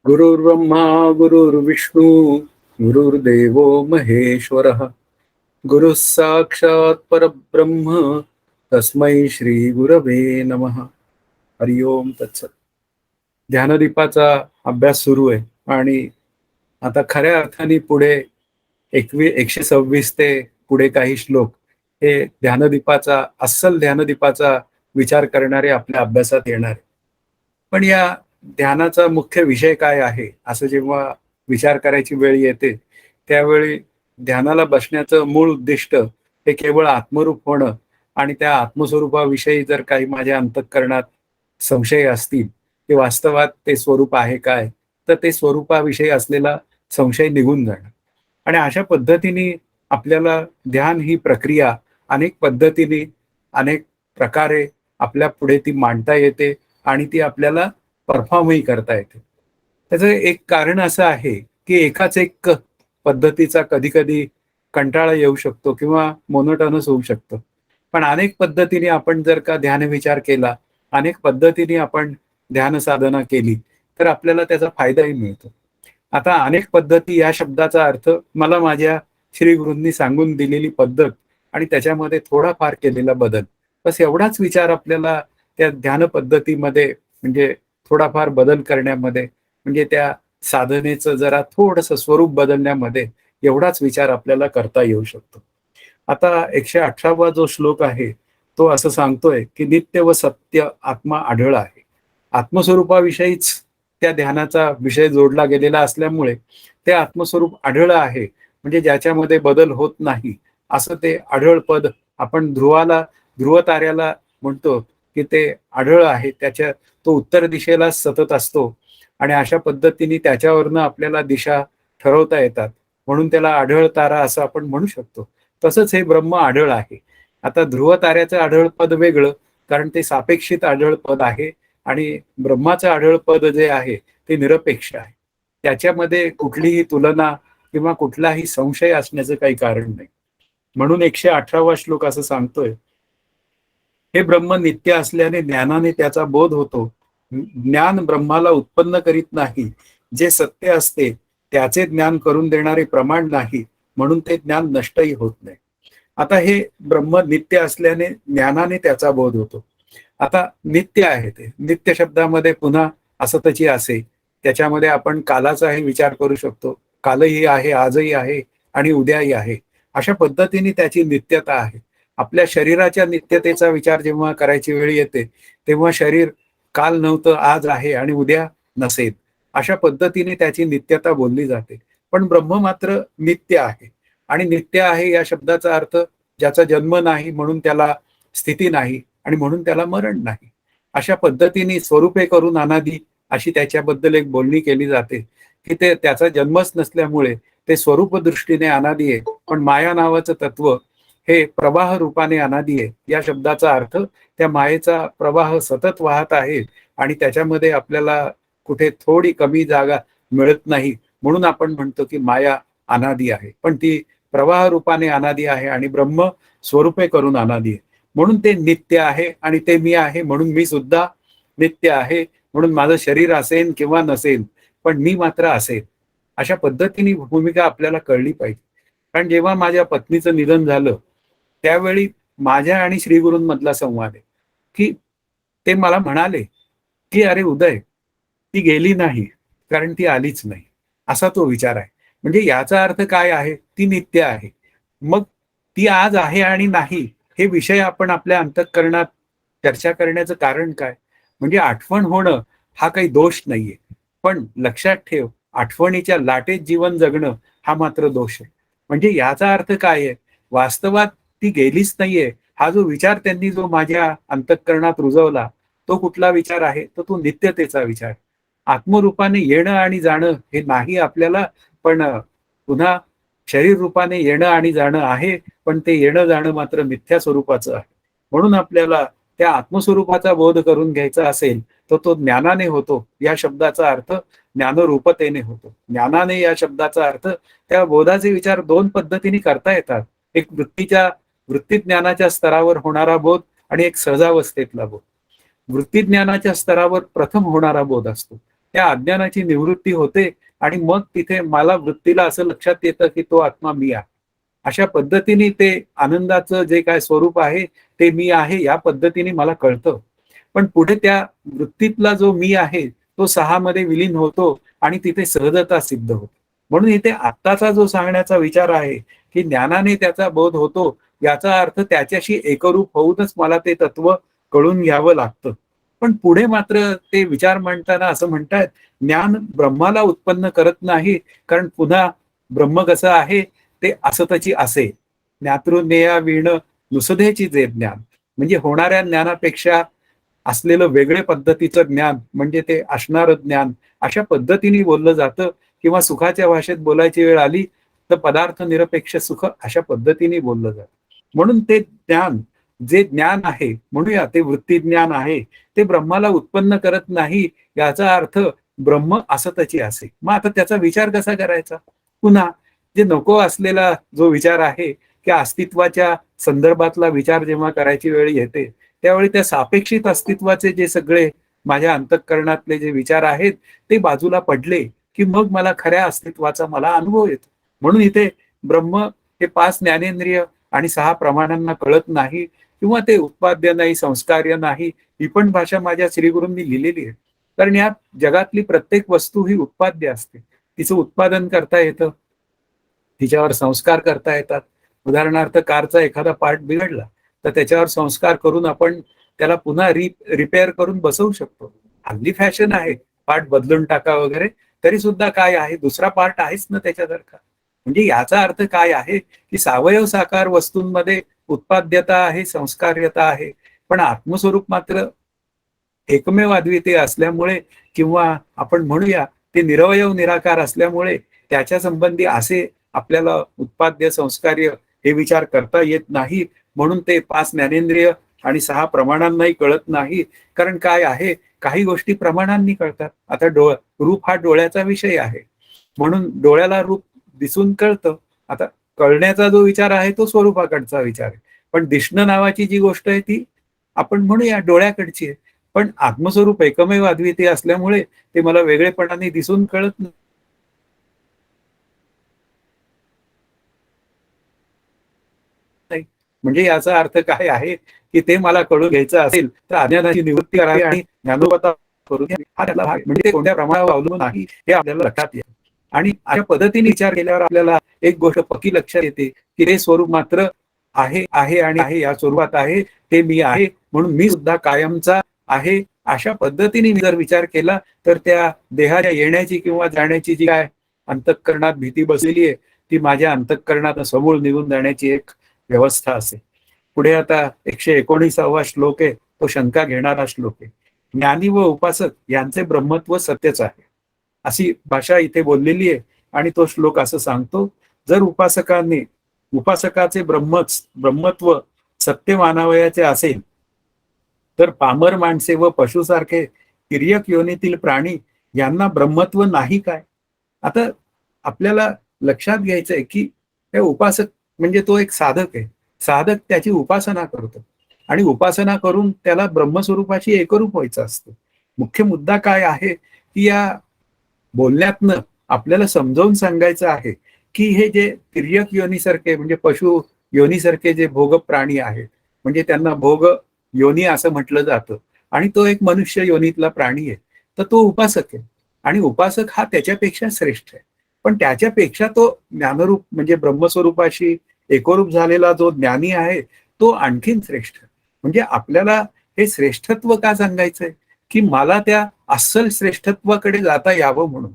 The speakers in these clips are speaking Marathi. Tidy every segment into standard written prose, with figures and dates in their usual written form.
गुरुर्ब्रह्मा गुरुर्विष्णू गुरुर्देवो महेश्वरः गुरुः साक्षात् परब्रह्म तस्मै श्री गुरवे नमः. हरि ओम तत्सत. ध्यानदीपाचा अभ्यास सुरू आहे आणि आता खऱ्या अर्थाने पुढे 126 ते पुढे काही श्लोक हे ध्यानदीपाचा अस्सल ध्यानदीपाचा विचार करणारे आपल्या अभ्यासात येणार आहे. पण या ध्यानाचा मुख्य विषय काय आहे असं जेव्हा विचार करायची वेळ येते त्यावेळी ध्यानाला बसण्याचं मूळ उद्दिष्ट हे केवळ आत्मरूप होणं आणि त्या आत्मस्वरूपाविषयी जर काही माझ्या अंतःकरणात संशय असतील की वास्तवात ते स्वरूप आहे काय, तर ते स्वरूपाविषयी असलेला संशय निघून जाणं. आणि अशा पद्धतीने आपल्याला ध्यान ही प्रक्रिया अनेक पद्धतीने अनेक प्रकारे आपल्या पुढे ती मांडता येते आणि ती आपल्याला परफॉर्मही करता येते. त्याचं एक कारण असं आहे की एकाच एक पद्धतीचा कधी कधी कंटाळा येऊ शकतो किंवा मोनोटोनस होऊ शकतो. पण अनेक पद्धतीने आपण जर का ध्यान विचार केला, अनेक पद्धतीने आपण ध्यान साधना केली तर आपल्याला त्याचा फायदाही मिळतो. आता अनेक पद्धती या शब्दाचा अर्थ मला माझ्या श्री गुरूंनी सांगून दिलेली पद्धत आणि त्याच्यामध्ये थोडाफार केलेला बदल, बस एवढाच विचार आपल्याला त्या ध्यान पद्धतीमध्ये म्हणजे थोडाफार बदल करण्यामध्ये, म्हणजे त्या साधनेचं जरा थोडंसं स्वरूप बदलण्यामध्ये एवढाच विचार आपल्याला करता येऊ शकतो. आता 118वा जो श्लोक आहे तो असं सांगतोय की नित्य व सत्य आत्मा आढळ आहे. आत्मस्वरूपाविषयीच त्या ध्यानाचा विषय जोडला गेलेला असल्यामुळे ते आत्मस्वरूप आढळ आहे, म्हणजे ज्याच्यामध्ये बदल होत नाही असं ते आढळ पद आपण ध्रुव ताऱ्याला म्हणतो की ते आढळ आहे, त्याच्या तो उत्तर दिशेला सतत असतो आणि अशा पद्धतीने त्याच्यावरनं आपल्याला दिशा ठरवता येतात, म्हणून त्याला आढळ तारा असं आपण म्हणू शकतो. तसंच हे ब्रह्म आढळ आहे. आता ध्रुव ताऱ्याचं आढळ पद वेगळं, कारण ते सापेक्षित आढळ पद आहे आणि ब्रह्माचं आढळ पद जे आहे ते निरपेक्ष आहे. त्याच्यामध्ये कुठलीही तुलना किंवा कुठलाही संशय असण्याचं काही कारण नाही. म्हणून 118वा श्लोक असं सांगतोय, हे ब्रह्म नित्य असल्याने ज्ञानाने त्याचा बोध होतो. ज्ञान ब्रह्माला उत्पन्न करीत नाही. जे सत्य असते त्याचे ज्ञान करून देणारे प्रमाण नाही, म्हणून ते ज्ञान नष्टही होत नाही. आता हे ब्रह्म नित्य असल्याने ज्ञानाने त्याचा बोध होतो. आता नित्य आहे, ते नित्य शब्दामध्ये पुन्हा असतची असे, त्याच्यामध्ये आपण कालाचाही विचार करू शकतो. कालही आहे, आजही आहे आणि उद्याही आहे, अशा पद्धतीने त्याची नित्यता आहे. आपल्या शरीराच्या नित्यतेचा विचार जेव्हा करायची वेळ येते तेव्हा शरीर काल नव्हतं आज आहे आणि उद्या नसेल, अशा पद्धतीने त्याची नित्यता बोलली जाते. पण ब्रह्म मात्र नित्य आहे आणि नित्य आहे या शब्दाचा अर्थ ज्याचा जन्म नाही म्हणून त्याला स्थिती नाही आणि म्हणून त्याला मरण नाही, अशा पद्धतीने स्वरूपे करून अनादी अशी त्याच्याबद्दल एक बोलणी केली जाते की ते त्याचा जन्मच नसल्यामुळे ते स्वरूप दृष्टीने अनादी आहे, पण माया नावाचं तत्व हे प्रवाह रूपाने अनादी आहे. या शब्दाचा अर्थ त्या मायेचा प्रवाह सतत वाहत आहे आणि त्याच्यामध्ये आपल्याला कुठे थोडी कमी जागा मिळत नाही, म्हणून आपण म्हणतो की माया अनादी आहे, पण ती प्रवाह रूपाने अनादी आहे आणि ब्रह्म स्वरूपे करून अनादी आहे. म्हणून ते नित्य आहे आणि ते मी आहे, म्हणून मी सुद्धा नित्य आहे. म्हणून माझं शरीर असेल किंवा नसेल पण मी मात्र असेल, अशा पद्धतीने भूमिका आपल्याला कळली पाहिजे. कारण जेव्हा माझ्या पत्नीचं निधन झालं त्यावेळी माझ्या आणि श्रीगुरूंमधला संवाद आहे की ते मला म्हणाले की अरे उदय, ती गेली नाही कारण ती आलीच नाही, असा तो विचार आहे. म्हणजे याचा अर्थ काय आहे, ती नित्य आहे. मग ती आज आहे आणि नाही हे विषय आपण आपल्या अंतःकरणात चर्चा करण्याचं कारण काय, म्हणजे आठवण होणं हा काही दोष नाहीये, पण लक्षात ठेव आठवणीच्या लाटेत जीवन जगणं हा मात्र दोष आहे. म्हणजे याचा अर्थ काय आहे, वास्तवात ती गेलीच नाहीये हा जो विचार त्यांनी जो माझ्या अंतःकरणात रुजवला तो कुठला विचार आहे, तर तो नित्यतेचा विचार. आत्मरूपाने येणं आणि जाणं हे नाही आपल्याला, पण पुन्हा शरीर रूपाने येणं आणि जाणं आहे, पण ते येणं जाणं मात्र मिथ्या स्वरूपाचं आहे. म्हणून आपल्याला त्या आत्मस्वरूपाचा बोध करून घ्यायचा असेल तर तो ज्ञानाने होतो. या शब्दाचा अर्थ ज्ञानरूपतेने होतो. ज्ञानाने या शब्दाचा अर्थ त्या बोधाचे विचार दोन पद्धतीने करता येतात. एक वृत्ती ज्ञानाच्या स्तरावर होणारा बोध आणि एक सहजावस्थेतला बोध. वृत्ती ज्ञानाच्या स्तरावर प्रथम होणारा बोध असतो, त्या अज्ञानाची निवृत्ती होते आणि मग तिथे मला वृत्तीला असं लक्षात येतं की तो आत्मा मी आहे. अशा पद्धतीने ते आनंदाचं जे काय स्वरूप आहे ते मी आहे या पद्धतीने मला कळतं. पण पुढे त्या वृत्तीतला जो मी आहे तो 6 मध्ये विलीन होतो आणि तिथे सहजता सिद्ध होते. म्हणून इथे आत्ताचा जो सांगण्याचा विचार आहे की ज्ञानाने त्याचा बोध होतो, याचा अर्थ त्याच्याशी एकरूप होऊनच मला ते तत्व कळून घ्यावं लागतं. पण पुढे मात्र ते विचार मांडताना असं म्हणतायत, ज्ञान ब्रह्माला उत्पन्न करत नाही, कारण पुन्हा ब्रह्म कसं आहे ते असतची असे. ज्ञातृज्ञेया वीण नुसधेची जे ज्ञान, म्हणजे होणाऱ्या ज्ञानापेक्षा असलेलं वेगळे पद्धतीचं ज्ञान म्हणजे ते असणारं ज्ञान, अशा पद्धतीने बोललं जातं. किंवा सुखाच्या भाषेत बोलायची वेळ आली तर पदार्थ निरपेक्ष सुख अशा पद्धतीने बोललं जातं. म्हणून ते ज्ञान, जे ज्ञान आहे म्हणूया ते वृत्ती ज्ञान आहे, ते ब्रह्माला उत्पन्न करत नाही, याचा अर्थ ब्रह्म असतची असे. मग आता त्याचा विचार कसा करायचा? पुन्हा जे नको असलेला जो विचार आहे की अस्तित्वाच्या संदर्भातला विचार जेव्हा करायची वेळ येते त्यावेळी त्या सापेक्षित अस्तित्वाचे जे सगळे माझ्या अंतःकरणातले जे विचार आहेत ते बाजूला पडले की मग मला खऱ्या अस्तित्वाचा मला अनुभव येतो. म्हणून इथे ब्रह्म हे 5 ज्ञानेंद्रिय आणि 6 प्रमाणांना कळत नाही किंवा ते उत्पाद्य नाही, संस्कार्य नाही, ही पण भाषा माझ्या श्रीगुरूंनी लिहिलेली आहे. कारण या जगातली प्रत्येक वस्तू ही उत्पाद्य असते. तिचं उत्पादन करता येतं, तिच्यावर संस्कार करता येतात. उदाहरणार्थ कारचा एखादा पार्ट बिघडला तर त्याच्यावर संस्कार करून आपण त्याला पुन्हा रिपेअर करून बसवू शकतो. हल्ली फॅशन आहे पार्ट बदलून टाका वगैरे, तरी सुद्धा काय आहे दुसरा पार्ट आहेच ना त्याच्यासारखा. म्हणजे याचा अर्थ काय आहे की सावयव साकार वस्तूंमध्ये उत्पाद्यता आहे, संस्कार्यता आहे, पण आत्मस्वरूप मात्र एकमेव अद्वितीय असल्यामुळे किंवा आपण म्हणूया ते निरवयव निराकार असल्यामुळे त्याच्या संबंधी असे आपल्याला उत्पाद्य संस्कार्य हे विचार करता येत नाही. म्हणून ते 5 ज्ञानेंद्रिय आणि 6 प्रमाणांनाही कळत नाही. कारण काय आहे, काही गोष्टी प्रमाणांनी कळतात. आता रूप हा डोळ्याचा विषय आहे, म्हणून डोळ्याला रूप दिसून कळतं. आता कळण्याचा जो विचार आहे तो स्वरूपाकडचा विचार आहे, पण दिसणं नावाची जी गोष्ट आहे ती आपण म्हणूया डोळ्याकडची आहे. पण आत्मस्वरूप एकमेव अद्वितीय असल्यामुळे ते मला वेगळेपणाने दिसून कळत नाही. म्हणजे याचा अर्थ काय आहे की ते मला कळून घ्यायचं असेल तर अज्ञानाची निवृत्ती करावी आणि ज्ञानोबता करून घ्यावी. हा त्यातला भाग. म्हणजे ते कोणत्या प्रमाणावर अवलंबून आहे हे आपल्याला लक्षात येतं. आणि अशा पद्धतीने विचार केल्यावर आपल्याला एक गोष्ट पक्की लक्षात येते की हे स्वरूप मात्र आहे आहे आणि आहे या स्वरूपात आहे, ते मी आहे, म्हणून मी सुद्धा कायमचा आहे. अशा पद्धतीने मी जर विचार केला तर त्या देहाच्या येण्याची किंवा जाण्याची जी काय अंतःकरणात भीती बसलेली आहे ती माझ्या अंतःकरणात समूळ निघून जाण्याची एक व्यवस्था असेल. पुढे आता 119वा श्लोक आहे, तो शंका घेणारा श्लोक आहे. ज्ञानी व उपासक यांचे ब्रह्मत्व सत्यच आहे, अशी भाषा इथे बोललेली आहे. आणि तो श्लोक असं सांगतो, जर उपासकाचे ब्रह्मत्व सत्य मानावयाचे असेल तर पामर माणसे व पशुसारखे तिर्यक योनीतील प्राणी यांना ब्रह्मत्व नाही काय? आता आपल्याला लक्षात घ्यायचंय की हे उपासक म्हणजे तो एक साधक आहे. साधक त्याची उपासना करतो आणि उपासना करून त्याला ब्रह्मस्वरूपाशी एकरूप व्हायचं असतं. मुख्य मुद्दा काय आहे की या बोलण्यातनं आपल्याला समजावून सांगायचं आहे की हे जे तिर्यक योनीसारखे म्हणजे पशु योनीसारखे जे भोग प्राणी आहेत, म्हणजे त्यांना भोग योनी असं म्हटलं जातं आणि तो एक मनुष्य योनीतला प्राणी आहे, तर तो उपासक आहे. आणि उपासक हा त्याच्यापेक्षा श्रेष्ठ आहे. पण त्याच्यापेक्षा तो ज्ञानरूप म्हणजे ब्रह्मस्वरूपाशी एकरूप झालेला जो ज्ञानी आहे तो आणखीन श्रेष्ठ. म्हणजे आपल्याला हे श्रेष्ठत्व का सांगायचंय की मला त्या अस्सल श्रेष्ठत्वाकडे जाता यावं म्हणून.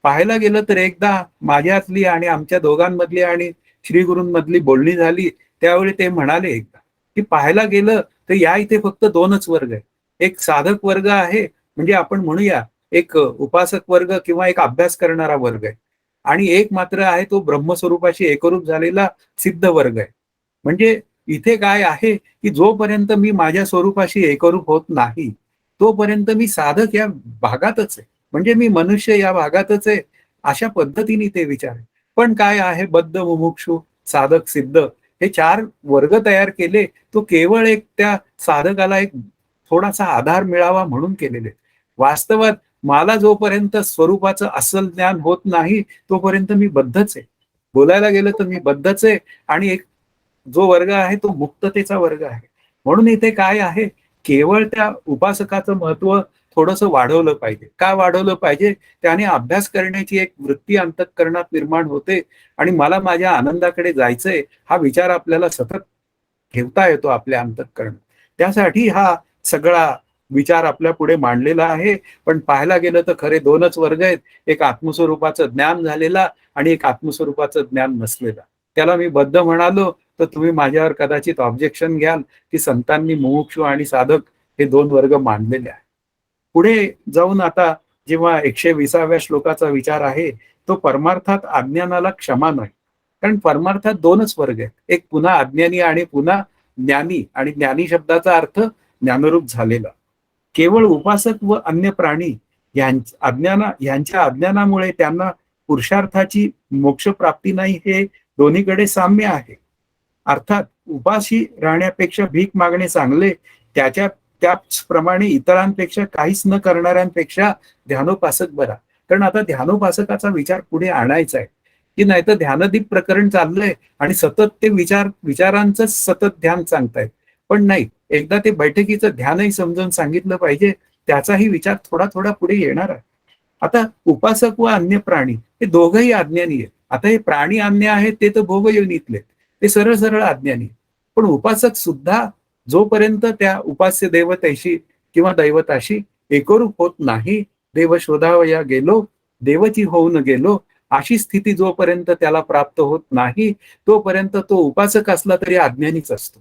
पाहायला गेलं तर एकदा माझ्यातली आणि आमच्या दोघांमधली आणि श्री गुरूंमधली बोलणी झाली, त्यावेळी ते म्हणाले एकदा की पाहायला गेलं तर या इथे फक्त 2च वर्ग आहे. एक साधक वर्ग आहे, म्हणजे आपण म्हणूया एक उपासक वर्ग किंवा एक अभ्यास करणारा वर्ग आहे, आणि एक मात्र आहे तो ब्रह्मस्वरूपाशी एकरूप झालेला सिद्ध वर्ग आहे. म्हणजे इथे काय आहे की जोपर्यंत मी माझ्या स्वरूपाशी एकरूप होत नाही तोपर्यंत मी साधक या भागातच आहे, म्हणजे मी मनुष्य या भागातच आहे. अशा पद्धतीने ते विचार आहे. पण काय आहे, बद्ध, मुमुक्षु, साधक, सिद्ध हे 4 वर्ग तयार केले, तो केवळ एक त्या साधकाला एक थोडासा आधार मिळावा म्हणून केलेले. वास्तवात मला जोपर्यंत स्वरूपाचं असल ज्ञान होत नाही तोपर्यंत मी बद्धच आहे. बोलायला गेलं तर मी बद्धच आहे आणि एक जो वर्ग आहे तो मुक्ततेचा वर्ग आहे. म्हणून इथे काय आहे, केवळ त्या उपासकाचं महत्व थोडंसं वाढवलं पाहिजे. का वाढवलं पाहिजे? त्याने अभ्यास करण्याची एक वृत्ती अंतःकरणात निर्माण होते आणि मला माझ्या आनंदाकडे जायचंय हा विचार आपल्याला सतत ठेवता येतो आपल्या अंतःकरणात. त्यासाठी हा सगळा विचार आपल्या पुढे मांडलेला आहे. पण पाहायला गेलं तर खरे दोनच वर्ग आहेत. एक आत्मस्वरूपाचं ज्ञान झालेला आणि एक आत्मस्वरूपाचं ज्ञान नसलेला. त्याला मी बद्ध म्हणालो तर तुम्ही माझ्यावर कदाचित ऑब्जेक्शन घ्याल की संतांनी मुमुक्षू आणि साधक हे दोन वर्ग मांडलेले आहेत. पुढे जाऊन आता जेव्हा 120व्या श्लोकाचा विचार आहे तो परमार्थात अज्ञानाला क्षमा नाही. कारण परमार्थात दोनच वर्ग आहेत. एक पुन्हा अज्ञानी आणि पुन्हा ज्ञानी आणि ज्ञानी शब्दाचा अर्थ ज्ञानरूप झालेला. केवळ उपासक व अन्य प्राणी यांच्या अज्ञानामुळे त्यांना पुरुषार्थाची मोक्षप्राप्ती नाही हे दोन्हीकडे साम्य आहे. अर्थात उपाशी राहण्यापेक्षा भीक मागणे चांगले. त्याचप्रमाणे इतरांपेक्षा काहीच न करणाऱ्यांपेक्षा ध्यानोपासक बरा. कारण आता ध्यानोपासकाचा विचार पुढे आणायचा आहे की नाही तर ध्यानदीप प्रकरण चाललंय आणि सतत ते विचारांचं सतत ध्यान सांगतायत. पण नाही, एकदा ते बैठकीचं ध्यानही समजून सांगितलं पाहिजे. त्याचाही विचार थोडा थोडा पुढे येणार आहे. आता उपासक व अन्य प्राणी हे दोघंही अज्ञानी आहेत. आता हे प्राणी अन्य आहेत ते तर भोगयोनीतले, ते सरळ सरळ अज्ञानी. पण उपासक सुद्धा जोपर्यंत त्या उपास्य देवतेशी किंवा दैवताशी एकरूप होत नाही, देव शोधावया गेलो देवची होऊन गेलो, अशी स्थिती जोपर्यंत त्याला प्राप्त होत नाही तोपर्यंत तो उपासक असला तरी अज्ञानीच असतो.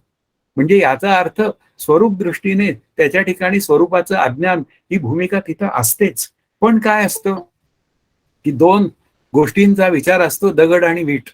म्हणजे याचा अर्थ स्वरूप दृष्टीने त्याच्या ठिकाणी स्वरूपाचं अज्ञान ही भूमिका तिथं असतेच. पण काय असतं की दोन गोष्टींचा विचार असतो, दगड आणि वीट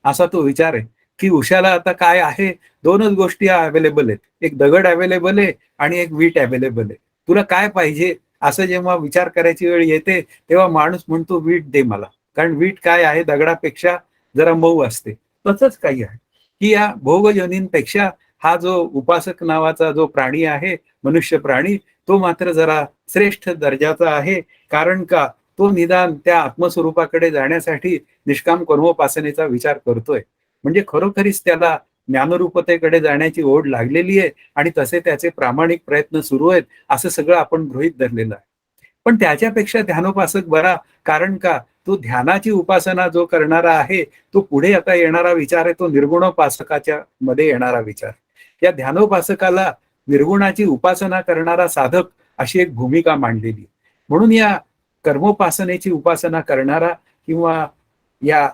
असा तो विचार आहे. की उशाला आता काय आहे, दोनच गोष्टी अवेलेबल आहेत. एक दगड अवेलेबल आहे आणि एक वीट अवेलेबल आहे. तुला काय पाहिजे असं जेव्हा विचार करायची वेळ येते तेव्हा माणूस म्हणतो वीट दे मला. कारण वीट काय आहे, दगडापेक्षा जरा मऊ असते. तसंच काही आहे की या भोगयोनींपेक्षा हा जो उपासक नावाचा जो प्राणी आहे, मनुष्य प्राणी, तो मात्र जरा श्रेष्ठ दर्जाचा आहे. कारण का, तो निदान त्या आत्मस्वरूपाकडे जाण्यासाठी निष्काम कर्मोपासनेचा विचार करतोय. म्हणजे खरोखरीच त्याला ज्ञानरूपतेकडे जाण्याची ओढ लागलेली आहे आणि तसे त्याचे प्रामाणिक प्रयत्न सुरू आहेत असं सगळं आपण गृहीत धरलेलं आहे. पण त्याच्यापेक्षा ध्यानोपासक बरा. कारण का, तो ध्यानाची उपासना जो करणारा आहे तो पुढे आता येणारा विचार आहे तो निर्गुणोपासकाच्या मध्ये येणारा विचार. या ध्यानोपासकाला निर्गुणाची उपासना करणारा साधक अशी एक भूमिका मांडलेली. म्हणून या कर्मोपासनेची उपासना करणारा किंवा या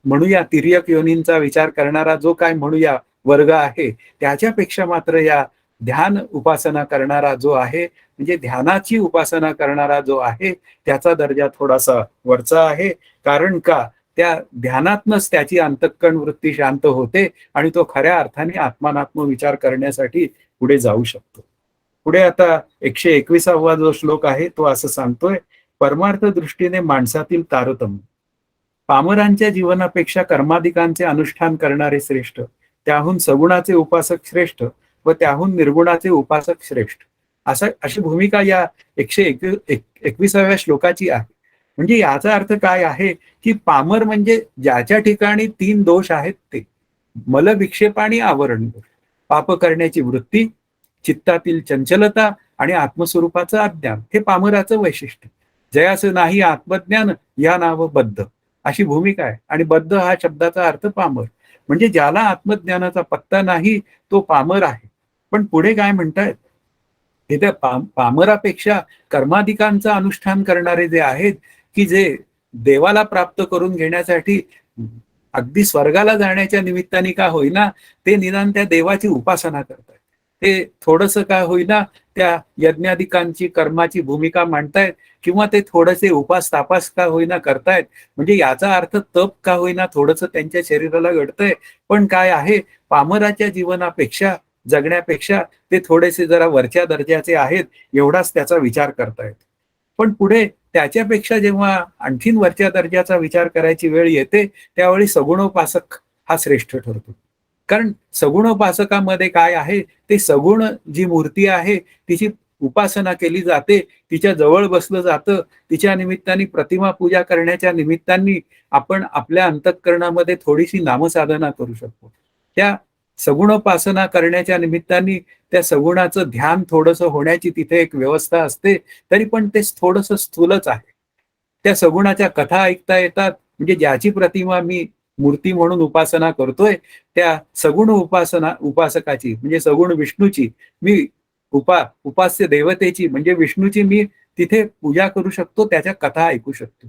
म्हणूया तिर्यक योनींचा विचार करणारा जो काय म्हणूया वर्ग आहे, त्याच्यापेक्षा मात्र या ध्यान उपासना करणारा जो आहे, म्हणजे ध्यानाची उपासना करणारा जो आहे त्याचा दर्जा थोडासा वरचा आहे. कारण का, त्या ध्यानातनच त्याची अंतःकरण वृत्ती शांत होते आणि तो खऱ्या अर्थाने आत्मानात्म विचार करण्यासाठी पुढे जाऊ शकतो. पुढे आता 121वा जो श्लोक आहे तो असं सांगतोय, परमार्थ दृष्टीने माणसातील तारतम्य. पामरांच्या जीवनापेक्षा कर्माधिकांचे अनुष्ठान करणारे श्रेष्ठ, त्याहून सगुणाचे उपासक श्रेष्ठ व त्याहून निर्गुणाचे उपासक श्रेष्ठ. अशी भूमिका या 121व्या श्लोकाची आहे. म्हणजे याचा अर्थ काय आहे की पामर म्हणजे ज्याच्या ठिकाणी 3 दोष आहेत ते मल, विक्षेप आणि आवरण दोष. पाप करण्याची वृत्ती, चित्तातील चंचलता आणि आत्मस्वरूपाचं अज्ञान हे पामराचं वैशिष्ट्य. जयाचं नाही आत्मज्ञान या नाव बद्ध अशी भूमिका आहे. आणि बद्ध हा शब्दाचा अर्थ पामर. म्हणजे ज्याला आत्मज्ञानाचा पत्ता नाही तो पामर आहे. पण पुढे काय म्हणतायत, हे त्या पामरापेक्षा कर्माधिकांचं अनुष्ठान करणारे जे आहेत की जे देवाला प्राप्त करून घेण्यासाठी अगदी स्वर्गाला जाण्याच्या निमित्ताने का होईना ते निदान त्या देवाची उपासना करतात. ते थोडस का होईना त्या यज्ञाधिकांची कर्माची भूमिका मांडतायत किंवा ते थोडेसे उपास तापास का होईना करतायत. म्हणजे याचा अर्थ तप का होईना थोडंसं त्यांच्या शरीराला घडतंय. पण काय आहे, पामराच्या जीवनापेक्षा जगण्यापेक्षा ते थोडेसे जरा वरच्या दर्जाचे आहेत एवढाच त्याचा विचार करतायत. पण पुढे त्याच्यापेक्षा जेव्हा आणखीन वरच्या दर्जाचा विचार करायची वेळ येते त्यावेळी सगुणोपासक हा श्रेष्ठ ठरतो. कारण सगुणोपासकामध्ये काय आहे, ते सगुण जी मूर्ती आहे तिची उपासना केली जाते, तिच्या जवळ बसलं जातं, तिच्या निमित्ताने प्रतिमा पूजा करण्याच्या निमित्ताने आपण आपल्या अंतःकरणामध्ये थोडीशी नामसाधना करू शकतो. त्या सगुणोपासना करण्याच्या निमित्ताने त्या सगुणाचं ध्यान थोडंसं होण्याची तिथे एक व्यवस्था असते, तरी पण ते थोडंसं स्थूलच आहे. त्या सगुणाच्या कथा ऐकता येतात, म्हणजे ज्याची प्रतिमा मी मूर्ती म्हणून उपासना करतोय, त्या सगुण उपासकाची म्हणजे सगुण विष्णूची मी उपास्य देवतेची म्हणजे विष्णूची मी तिथे पूजा करू शकतो, त्याच्या कथा ऐकू शकतो.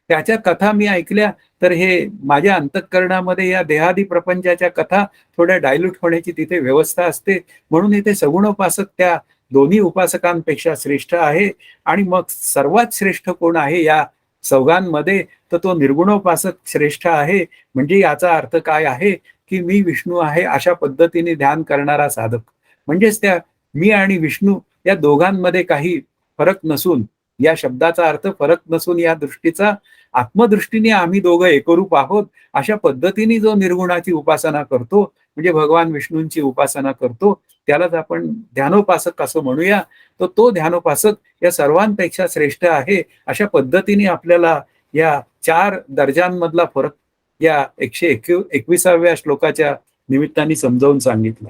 त्याच्या कथा मी ऐकल्या तर हे माझ्या अंतःकरणामध्ये या देहादी प्रपंचाच्या कथा थोड्या डायल्यूट होण्याची तिथे व्यवस्था असते. म्हणून इथे सगुणोपासक त्या दोन्ही उपासकांपेक्षा श्रेष्ठ आहे. आणि मग सर्वात श्रेष्ठ कोण आहे या चौघांमध्ये, तर तो निर्गुणोपासक श्रेष्ठ आहे. म्हणजे याचा अर्थ काय आहे, की मी विष्णू आहे अशा पद्धतीने ध्यान करणारा साधक. म्हणजेच त्या मी आणि विष्णू या दोघांमध्ये काही फरक नसून, या शब्दाचा अर्थ फरक नसून या दृष्टीचा आत्मदृष्टीने आम्ही दोघं एकरूप आहोत अशा पद्धतीने जो निर्गुणाची उपासना करतो, म्हणजे भगवान विष्णूंची उपासना करतो, त्यालाच आपण ध्यानोपासक असं म्हणूया. तर तो ध्यानोपासक या सर्वांपेक्षा श्रेष्ठ आहे अशा पद्धतीने आपल्याला या 4 दर्जांमधला फरक या 121व्या श्लोकाच्या निमित्ताने समजावून सांगितला.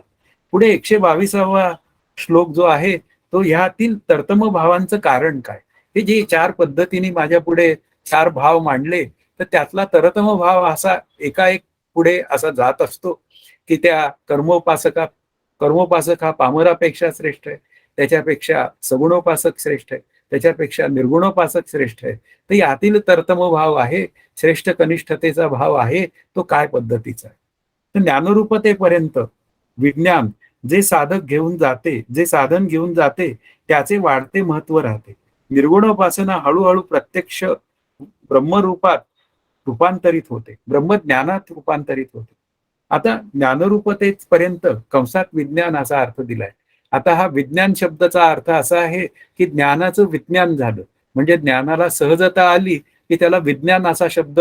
पुढे 122वा श्लोक जो आहे तो ह्यातील तरतम भावांचं कारण काय, हे जे 4 पद्धतीने माझ्या पुढे 4 भाव मांडले, तर त्यातला तरतम भाव असा एकाएक पुढे असा जात असतो, की त्या कर्मोपासक हा पामरापेक्षा श्रेष्ठ आहे, त्याच्यापेक्षा सगुणोपासक श्रेष्ठ आहे, त्याच्यापेक्षा निर्गुणोपासक श्रेष्ठ आहे. तर यातील तरतम भाव आहे, श्रेष्ठ कनिष्ठतेचा भाव आहे, तो काय पद्धतीचा आहे. तर ज्ञानरूपतेपर्यंत विज्ञान जे साधक घेऊन जाते, जे साधन घेऊन जाते, त्याचे वाढते महत्व राहते. निर्गुणोपासना हळूहळू प्रत्यक्ष ब्रह्मरूपात रूपांतरित होते, ब्रह्मज्ञानात रूपांतरित होते. आता ज्ञानरूपतेपर्यंत कंसात विज्ञान असा अर्थ दिलाय. आता हा विज्ञान शब्दाचा अर्थ असा आहे, की ज्ञानाचं विज्ञान झालं, म्हणजे ज्ञानाला सहजता आली, की त्याला विज्ञान असा शब्द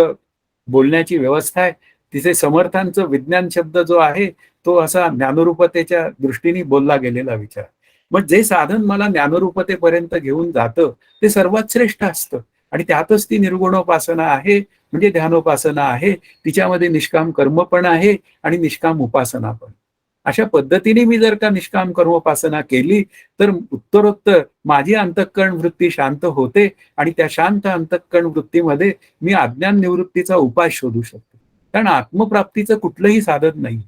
बोलण्याची व्यवस्था आहे. तिथे समर्थांचं विज्ञान शब्द जो आहे तो असा ज्ञानरूपतेच्या दृष्टीने बोलला गेलेला विचार. मग जे साधन मला ज्ञानरूपतेपर्यंत घेऊन जातं ते सर्वात श्रेष्ठ असतं आणि त्यातच ती निर्गुणोपासना आहे, म्हणजे ध्यानोपासना आहे. तिच्यामध्ये निष्काम कर्म पण आहे आणि निष्काम उपासना पण. अशा पद्धतीने मी जर का निष्काम कर्मोपासना केली तर उत्तरोत्तर माझी अंतःकरण वृत्ती शांत होते आणि त्या शांत अंतःकरण वृत्तीमध्ये मी अज्ञान निवृत्तीचा उपाय शोधू शकतो. कारण आत्मप्राप्तीचं कुठलंही साधन नाही.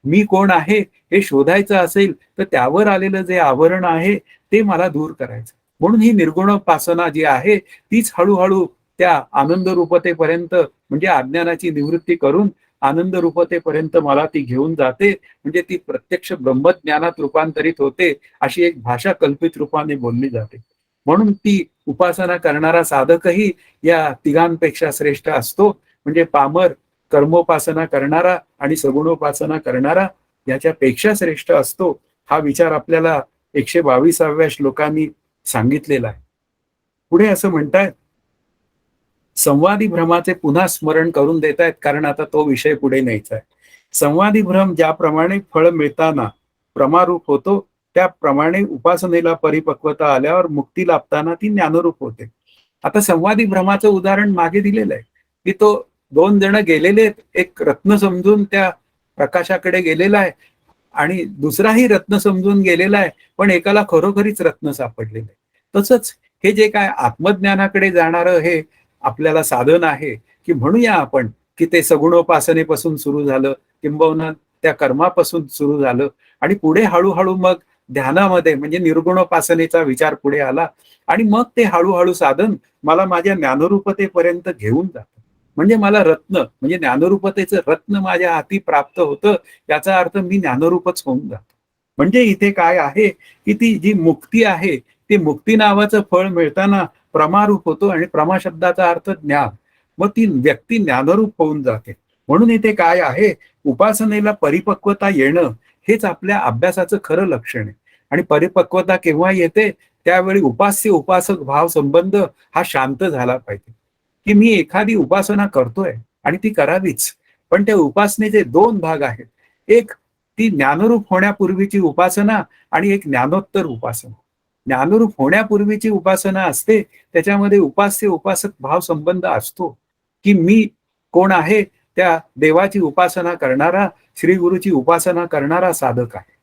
मी कोण आहे हे शोधायचं असेल तर त्यावर आलेलं जे आवरण आहे ते मला दूर करायचं. म्हणून ही निर्गुणोपासना जी आहे तीच हळूहळू त्या आनंद रूपतेपर्यंत म्हणजे अज्ञानाची निवृत्ती करून आनंद रूपतेपर्यंत मला ती घेऊन जाते. म्हणजे ती प्रत्यक्ष ब्रह्मज्ञानात रूपांतरित होते अशी एक भाषा कल्पित रूपाने बोलली जाते. म्हणून ती उपासना करणारा साधकही या तिघांपेक्षा श्रेष्ठ असतो. म्हणजे पामर, कर्मोपासना करणारा आणि सगुणोपासना करणारा याच्यापेक्षा श्रेष्ठ असतो. हा विचार आपल्याला 122व्या श्लोकांनी सांगितलेला आहे. पुढे असं म्हणतायत, संवादी भ्रमाचे पुन्हा स्मरण करून देत आहेत, कारण आता तो विषय पुढे न्यायचा आहे. संवादी भ्रम ज्याप्रमाणे फळ मिळताना प्रमारूप होतो, त्याप्रमाणे उपासनेला परिपक्वता आल्यावर मुक्ती लाभताना ती ज्ञानरूप होते. आता संवादी भ्रमाचं उदाहरण मागे दिलेलं आहे, की तो 2 जण गेलेले आहेत, एक रत्न समजून त्या प्रकाशाकडे गेलेला आहे आणि दुसराही रत्न समजून गेलेला आहे, पण एकाला खरोखरीच रत्न सापडलेलं आहे. तसंच हे जे काय आत्मज्ञानाकडे जाणारं हे आपल्याला साधन आहे, की म्हणूया आपण की ते सगुणोपासनेपासून सुरू झालं, किंबहुना त्या कर्मापासून सुरू झालं आणि पुढे हळूहळू मग ध्यानामध्ये म्हणजे निर्गुणोपासनेचा विचार पुढे आला आणि मग ते हळूहळू साधन मला माझ्या ज्ञानरूपतेपर्यंत घेऊन जातं. म्हणजे मला रत्न म्हणजे ज्ञानरूपतेचं रत्न माझ्या हाती प्राप्त होतं, याचा अर्थ मी ज्ञानरूपच होऊन जातो. म्हणजे इथे काय आहे, की ती जी मुक्ती आहे, ती मुक्ती नावाचं फळ मिळताना प्रमारूप होतो आणि प्रमा शब्दाचा अर्थ ज्ञान. मग ती व्यक्ती ज्ञानरूप होऊन जाते. म्हणून इथे काय आहे, उपासनेला परिपक्वता येणं हेच आपल्या अभ्यासाचं खरं लक्षण आहे. आणि परिपक्वता केव्हा येते, त्यावेळी उपास्य उपासक भाव संबंध हा शांत झाला पाहिजे, की मी एखादी उपासना करतोय आणि ती करावीच. पण त्या उपासनेचे 2 भाग आहेत. एक ती ज्ञानरूप होण्यापूर्वीची उपासना आणि एक ज्ञानोत्तर उपासना. ज्ञानरूप होण्यापूर्वीची उपासना असते, त्याच्यामध्ये उपास्य उपासक भाव संबंध असतो, की मी कोण आहे, त्या देवाची उपासना करणारा, श्री गुरुची उपासना करणारा साधक आहे.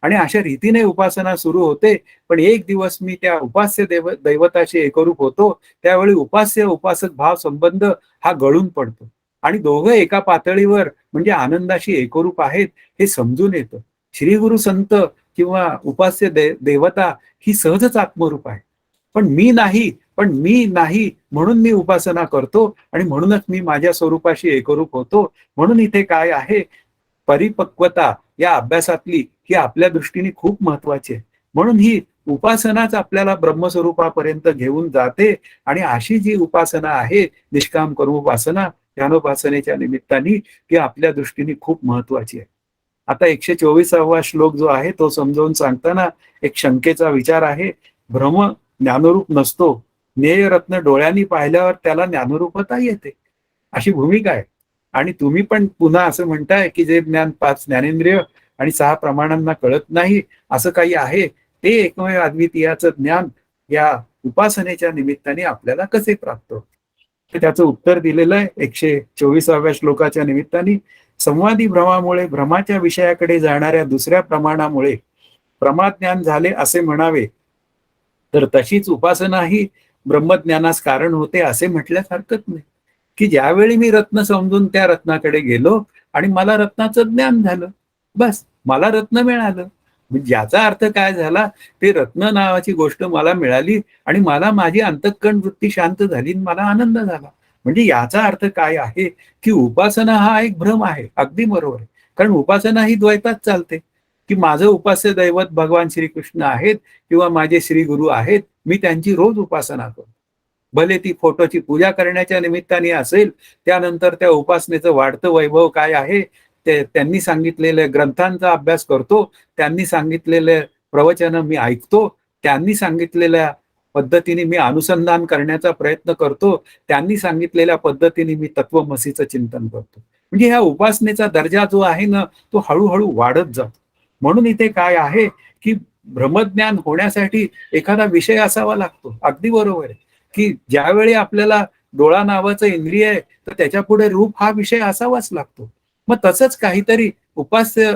आणि अशा रीतीने उपासना सुरू होते. पण एक दिवस मी त्या उपास्य दैवताशी एकरूप होतो, त्यावेळी उपास्य उपासक भाव संबंध हा गळून पडतो आणि दोघं एका पातळीवर म्हणजे आनंदाशी एकरूप आहेत हे समजून येतं. श्री गुरु संत किंवा उपास्य देवता ही सहजच आत्मरूप आहे. पण मी नाही म्हणून मी उपासना करतो आणि म्हणूनच मी माझ्या स्वरूपाशी एकरूप होतो. म्हणून इथे काय आहे, परिपक्वता या अभ्यासातली ही आपल्या दृष्टीने खूप महत्वाची आहे. म्हणून ही उपासनाच आपल्याला ब्रह्मस्वरूपापर्यंत घेऊन जाते आणि अशी जी उपासना आहे निष्काम कर्मोपासना, ध्यानोपासनेच्या निमित्ताने ती आपल्या दृष्टीने खूप महत्वाची आहे. आता 124वा श्लोक जो आहे तो समजावून सांगताना एक शंकेचा विचार आहे. भ्रम ज्ञानरूप नसतो, ज्ञेयरत्न डोळ्यांनी पाहिल्यावर त्याला ज्ञानरूपता येते, अशी भूमिका आहे. आणि तुम्ही पण पुन्हा असं म्हणताय की जे ज्ञान 5 ज्ञानेंद्रिय आणि 6 प्रमाणांना कळत नाही असं काही आहे, ते एकमेव अद्वितीयाचं ज्ञान या उपासनेच्या निमित्ताने आपल्याला कसे प्राप्त होते. तर त्याचं उत्तर दिलेलं आहे 124व्या श्लोकाच्या निमित्ताने. संवादी भ्रमामुळे भ्रमाच्या विषयाकडे जाणाऱ्या दुसऱ्या प्रमाणामुळे प्रमाज्ञान झाले असे म्हणावे, तर तशीच उपासना ही ब्रह्मज्ञानास कारण होते असे म्हटल्यास हरकत नाही. की ज्यावेळी मी रत्न समजून त्या रत्नाकडे गेलो आणि मला रत्नाचं ज्ञान झालं, बस मला रत्न मिळालं. म्हणजे याचा अर्थ काय झाला, ते रत्न नावाची गोष्ट मला मिळाली आणि मला माझी अंतःकरण वृत्ती शांत झाली आणि मला आनंद झाला. म्हणजे याचा अर्थ काय आहे, की उपासना हा एक भ्रम आहे. अगदी बरोबर आहे. कारण उपासना ही द्वैतात चालते, की माझं उपास्य दैवत भगवान श्रीकृष्ण आहेत किंवा माझे श्री गुरु आहेत, मी त्यांची रोज उपासना करतो. भले ती फोटोची पूजा करण्याच्या निमित्ताने असेल, त्यानंतर त्या उपासनेचं वाढतं वैभव काय आहे, ते त्यांनी सांगितलेल्या ग्रंथांचा अभ्यास करतो, त्यांनी सांगितलेले प्रवचन मी ऐकतो, त्यांनी सांगितलेल्या पद्धतीने मी अनुसंधान करण्याचा प्रयत्न करतो, त्यांनी सांगितलेल्या पद्धतीने मी तत्वमसीचं चिंतन करतो. म्हणजे ह्या उपासनेचा दर्जा जो आहे ना, तो हळूहळू वाढत जातो. म्हणून इथे काय आहे, की ब्रह्मज्ञान होण्यासाठी एखादा विषय असावा लागतो. अगदी बरोबर आहे. की ज्यावेळी आपल्याला डोळा नावाचं इंद्रिय आहे, तर त्याच्या पुढे रूप हा विषय असावाच लागतो. मग तसंच काहीतरी उपास्य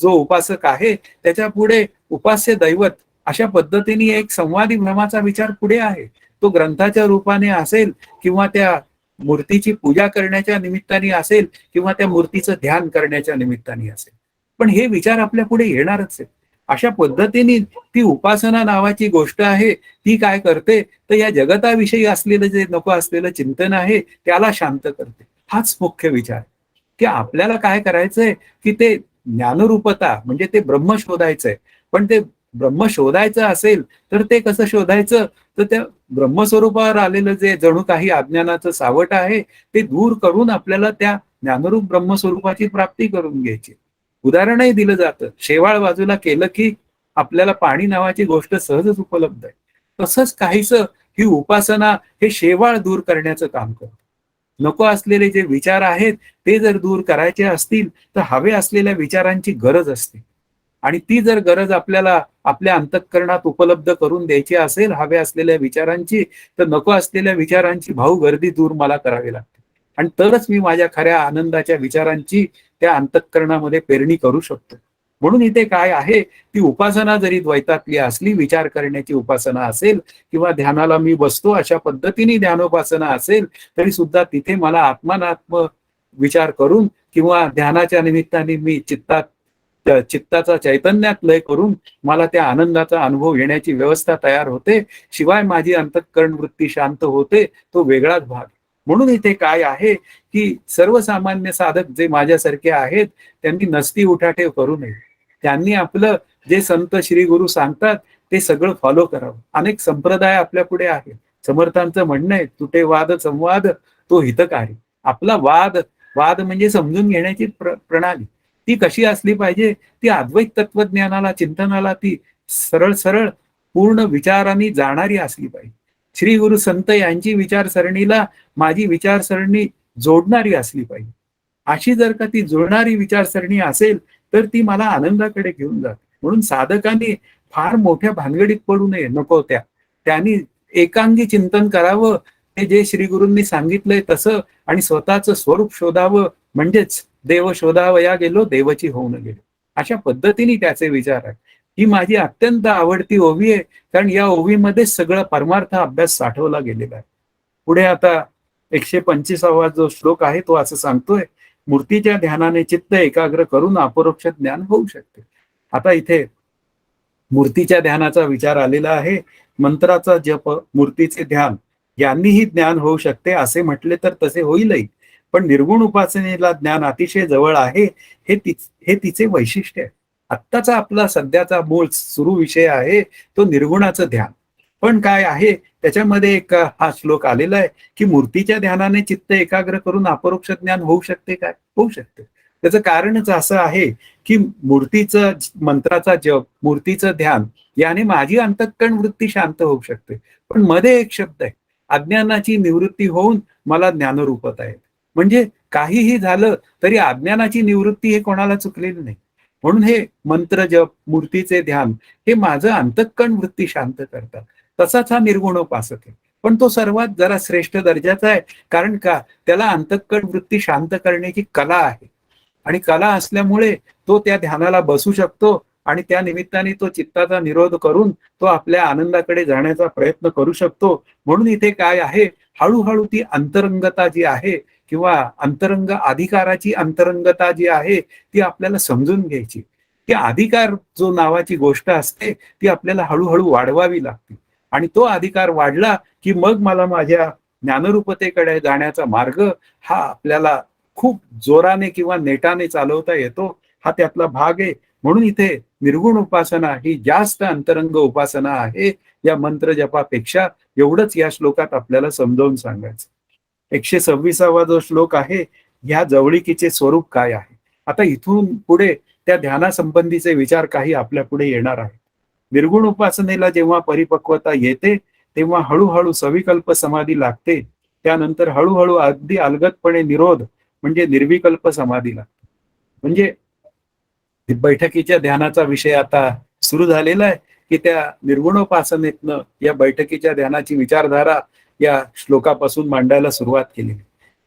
जो उपासक आहे त्याच्या पुढे उपास्य दैवत अशा पद्धतीने एक संवादी भ्रमाचा विचार पुढे आहे. तो ग्रंथाच्या रूपाने असेल किंवा त्या मूर्तीची पूजा करण्याच्या निमित्ताने असेल किंवा त्या मूर्तीचं ध्यान करण्याच्या निमित्ताने असेल. पण हे विचार आपल्या पुढे येणारच आहे. अशा पद्धतीने ती उपासना नावाची गोष्ट आहे, ती काय करते, तर या जगताविषयी असलेलं जे नको असलेलं चिंतन आहे त्याला शांत करते. हाच मुख्य विचार, की आपल्याला काय करायचंय, की ते ज्ञानरूपता म्हणजे ते ब्रह्म शोधायचंय. पण ते ब्रह्म शोधायचं असेल तर ते कसं शोधायचं, तर त्या ब्रह्मस्वरूपावर आलेलं जे जणू काही अज्ञानाचं सावट आहे ते दूर करून आपल्याला त्या ज्ञानरूप ब्रह्मस्वरूपाची प्राप्ती करून घ्यायची. उदाहरणही दिलं जातं, शेवाळ बाजूला केलं की आपल्याला पाणी नावाची गोष्ट सहजच उपलब्ध आहे. तसंच काहीसं ही उपासना हे शेवाळ दूर करण्याचं काम करते. नको असलेले जे विचार आहेत ते जर दूर करायचे असतील तर हवे असलेल्या विचारांची गरज असते. आणि ती जर गरज आपल्याला आपल्या अंतःकरणात उपलब्ध करून द्यायची असेल हव्या असलेल्या विचारांची, तर नको असलेल्या विचारांची भाऊ गर्दी दूर मला करावी लागते. आणि तरच मी माझ्या खऱ्या आनंदाच्या विचारांची त्या अंतःकरणामध्ये पेरणी करू शकतो. म्हणून इथे काय आहे, ती उपासना जरी द्वैतातली असली, विचार करण्याची उपासना असेल किंवा ध्यानाला मी बसतो अशा पद्धतीने ध्यानोपासना असेल, तरी सुद्धा तिथे मला आत्मानात्म विचार करून किंवा ध्यानाच्या निमित्ताने मी चित्ताचा चैतन्यात लय करून मला त्या आनंदाचा अनुभव घेण्याची व्यवस्था तयार होते. शिवाय माझी अंतःकरण वृत्ती शांत होते, तो वेगळाच भाग. म्हणून इथे काय आहे, की सर्वसामान्य साधक जे माझ्यासारखे आहेत त्यांनी नसती उठाठेव करू नये. त्यांनी आपलं जे संत श्री गुरु सांगतात ते सगळं फॉलो करावं. अनेक संप्रदाय आपल्या पुढे आहेत. समर्थांचं म्हणणं आहे, तुटे वाद संवाद तो हितकारी. आपला वाद वाद म्हणजे समजून घेण्याची प्रणाली ती कशी असली पाहिजे, ती अद्वैत तत्वज्ञानाला चिंतनाला ती सरळ सरळ पूर्ण विचारांनी जाणारी असली पाहिजे. श्री गुरु संत यांची विचारसरणीला माझी विचारसरणी जोडणारी असली पाहिजे. अशी जर का ती जुळणारी विचारसरणी असेल तर ती मला आनंदाकडे घेऊन जाते. म्हणून साधकांनी फार मोठ्या भानगडीत पडू नये, नको त्यांनी एकांगी चिंतन करावं, ते जे श्री गुरूंनी सांगितलंय तसं, आणि स्वतःचं स्वरूप शोधावं, म्हणजेच देव शोधावया गेलो देवची होऊन गेलो. अशा पद्धतीने त्याचे विचार आहेत. ही माझी अत्यंत आवडती ओवी आहे, कारण या ओवीमध्ये सगळं परमार्थ अभ्यास साठवला गेलेला आहे. पुढे आता 125वा जो श्लोक आहे तो असं सांगतोय, मूर्तीच्या ध्यानाने चित्त एकाग्र करून अपरोक्ष ज्ञान होऊ शकते. आता इथे मूर्तीच्या ध्यानाचा विचार आलेला आहे. मंत्राचा जप, मूर्तीचे ध्यान यांनीही ज्ञान होऊ शकते असे म्हटले तर तसे होईलही. पण निर्गुण उपासनेला ज्ञान अतिशय जवळ आहे, हे तिचे वैशिष्ट्य आहे. आत्ताचा आपला सध्याचा मूळ सुरू विषय आहे तो निर्गुणाचं ध्यान. पण काय आहे त्याच्यामध्ये एक हा श्लोक आलेला आहे की मूर्तीच्या ध्यानाने चित्त एकाग्र करून अपरोक्ष ज्ञान होऊ शकते काय? होऊ शकते. त्याचं कारणच असं आहे की मूर्तीचं मंत्राचा जप, मूर्तीचं ध्यान याने माझी अंतःकरण वृत्ती शांत होऊ शकते. पण मध्ये एक शब्द आहे, अज्ञानाची निवृत्ती होऊन मला ज्ञानरूपता आहे. म्हणजे काहीही झालं तरी अज्ञानाची निवृत्ती हे कोणाला चुकलेलं नाही. म्हणून हे मंत्र जप, मूर्तीचे ध्यान हे माझं अंतःकरण वृत्ती शांत करतात. तसाच हा निर्गुणोपासक आहे. पण तो सर्वात जरा श्रेष्ठ दर्जाचा आहे. कारण का? त्याला अंतःकरण वृत्ती शांत करण्याची कला आहे. आणि कला असल्यामुळे तो त्या ध्यानाला बसू शकतो आणि त्या निमित्ताने तो चित्ताचा निरोध करून तो आपल्या आनंदाकडे जाण्याचा प्रयत्न करू शकतो. म्हणून इथे काय आहे, हळूहळू ती अंतरंगता जी आहे किंवा अंतरंग अधिकाराची अंतरंगता जी आहे ती आपल्याला समजून घ्यायची. ती अधिकार जो नावाची गोष्ट असते ती आपल्याला हळूहळू वाढवावी लागते. आणि तो अधिकार वाढला की मग मला माझ्या ज्ञानरूपतेकडे जाण्याचा मार्ग हा आपल्याला खूप जोराने किंवा नेटाने चालवता येतो. हा त्यातला भाग आहे. म्हणून इथे निर्गुण उपासना ही जास्त अंतरंग उपासना आहे या मंत्र जपापेक्षा, एवढंच या श्लोकात आपल्याला समजावून सांगायचं. 126वा जो श्लोक आहे, ह्या जवळिकीचे स्वरूप काय आहे. आता इथून पुढे त्या ध्यानासंबंधीचे विचार काही आपल्या पुढे येणार आहेत. निर्गुण उपासनेला जेव्हा परिपक्वता येते तेव्हा हळूहळू सविकल्प समाधी लागते. त्यानंतर हळूहळू अगदी अलगदपणे निरोध म्हणजे निर्विकल्प समाधी लागते. म्हणजे बैठकीच्या ध्यानाचा विषय आता सुरू झालेला आहे की त्या निर्गुणोपासनेतनं या बैठकीच्या ध्यानाची विचारधारा या श्लोकापासून मांडायला सुरुवात केली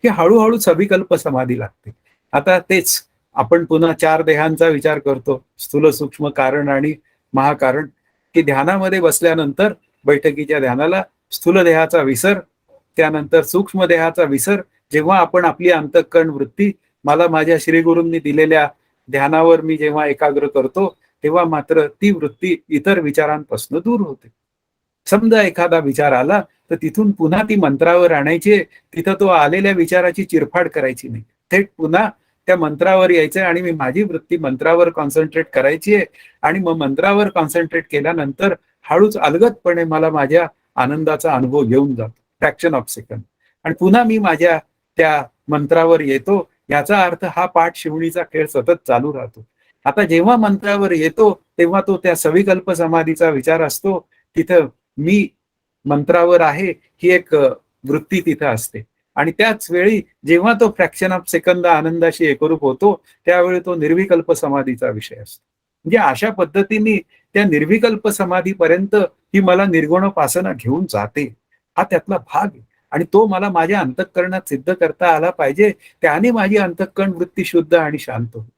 की हळूहळू सविकल्प समाधी लागते. आता तेच आपण पुन्हा 4 देहांचा विचार करतो, स्थूल, सूक्ष्म, कारण आणि महाकारण, की ध्यानामध्ये बसल्यानंतर बैठकीच्या ध्यानाला स्थूल देहाचा विसर, त्यानंतर सूक्ष्म देहाचा विसर. जेव्हा आपण आपली अंतःकरण वृत्ती मला माझ्या श्रीगुरूंनी दिलेल्या ध्यानावर मी जेव्हा एकाग्र करतो तेव्हा मात्र ती वृत्ती इतर विचारांपासून दूर होते. समजा एखादा विचार आला तर तिथून पुन्हा ती मंत्रावर आणायची, तिथं तो आलेल्या विचाराची चिरफाड करायची नाही, थेट पुन्हा त्या मंत्रावर यायचं आणि मी माझी वृत्ती मंत्रावर कॉन्सन्ट्रेट करायची आहे. आणि मग मंत्रावर कॉन्सन्ट्रेट केल्यानंतर हळूच अलगदपणे मला माझ्या आनंदाचा अनुभव घेऊन जातो, फ्रॅक्शन ऑफ सेकंड. आणि पुन्हा मी माझ्या त्या मंत्रावर येतो. याचा अर्थ हा पाठ शिवणीचा खेळ सतत चालू राहतो. आता जेव्हा मंत्रावर येतो तेव्हा तो त्या सविकल्प समाधीचा विचार असतो. तिथं मी मंत्रावर आहे ही एक वृत्ती तिथं असते. आणि त्याच वेळी जेव्हा तो फ्रॅक्शन ऑफ सेकंद आनंदाशी एकरूप होतो त्यावेळी तो निर्विकल्प समाधीचा विषय असतो. म्हणजे अशा पद्धतीने त्या निर्विकल्प समाधीपर्यंत ही मला निर्गुणोपासना घेऊन जाते. हा त्यातला भाग आहे. आणि तो मला माझ्या अंतःकरणात सिद्ध करता आला पाहिजे. त्याने माझी अंतःकरण वृत्ती शुद्ध आणि शांत होते.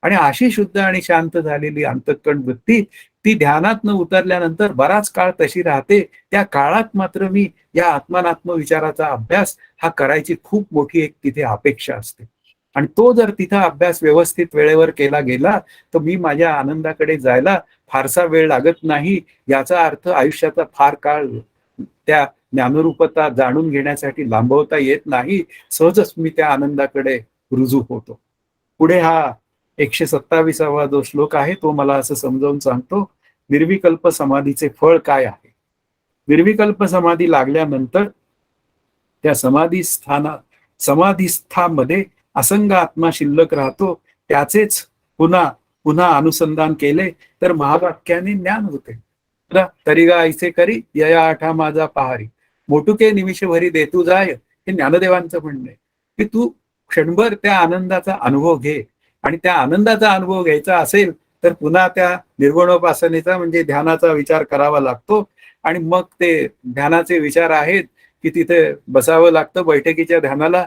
आणि अशी शुद्ध आणि शांत झालेली अंतःकरण वृत्ती ती ध्यानात न उतरल्यानंतर बराच काळ तशी राहते. त्या काळात मात्र मी या आत्मानात्म विचाराचा अभ्यास हा करायची खूप मोठी एक तिथे अपेक्षा असते. आणि तो जर तिथं अभ्यास व्यवस्थित वेळेवर केला गेला तर मी माझ्या आनंदाकडे जायला फारसा वेळ लागत नाही. याचा अर्थ आयुष्याचा फार काळ त्या ज्ञानरूपता जाणून घेण्यासाठी लांबवता येत नाही. सहजच मी त्या आनंदाकडे रुजू होतो. पुढे हा 127वा जो श्लोक आहे तो मला असं समजावून सांगतो, निर्विकल्प समाधीचे फळ काय आहे. निर्विकल्प समाधी लागल्यानंतर त्या समाधीस्थामध्ये असंग आत्मा शिल्लक राहतो. त्याचेच पुन्हा पुन्हा अनुसंधान केले तर महावाक्याने ज्ञान होते. तरी गा ऐसे करी यया आठा माझा पहारी, मोटुके निमिष भरी देतू जाय, हे ज्ञानदेवांचं म्हणणं आहे की तू क्षणभर त्या आनंदाचा अनुभव घे. आणि त्या आनंदाचा अनुभव घ्यायचा असेल तर पुन्हा त्या निर्गुणोपासनेचा म्हणजे ध्यानाचा विचार करावा लागतो. आणि मग ते ध्यानाचे विचार आहेत की तिथे बसावं लागतं बैठकीच्या ध्यानाला.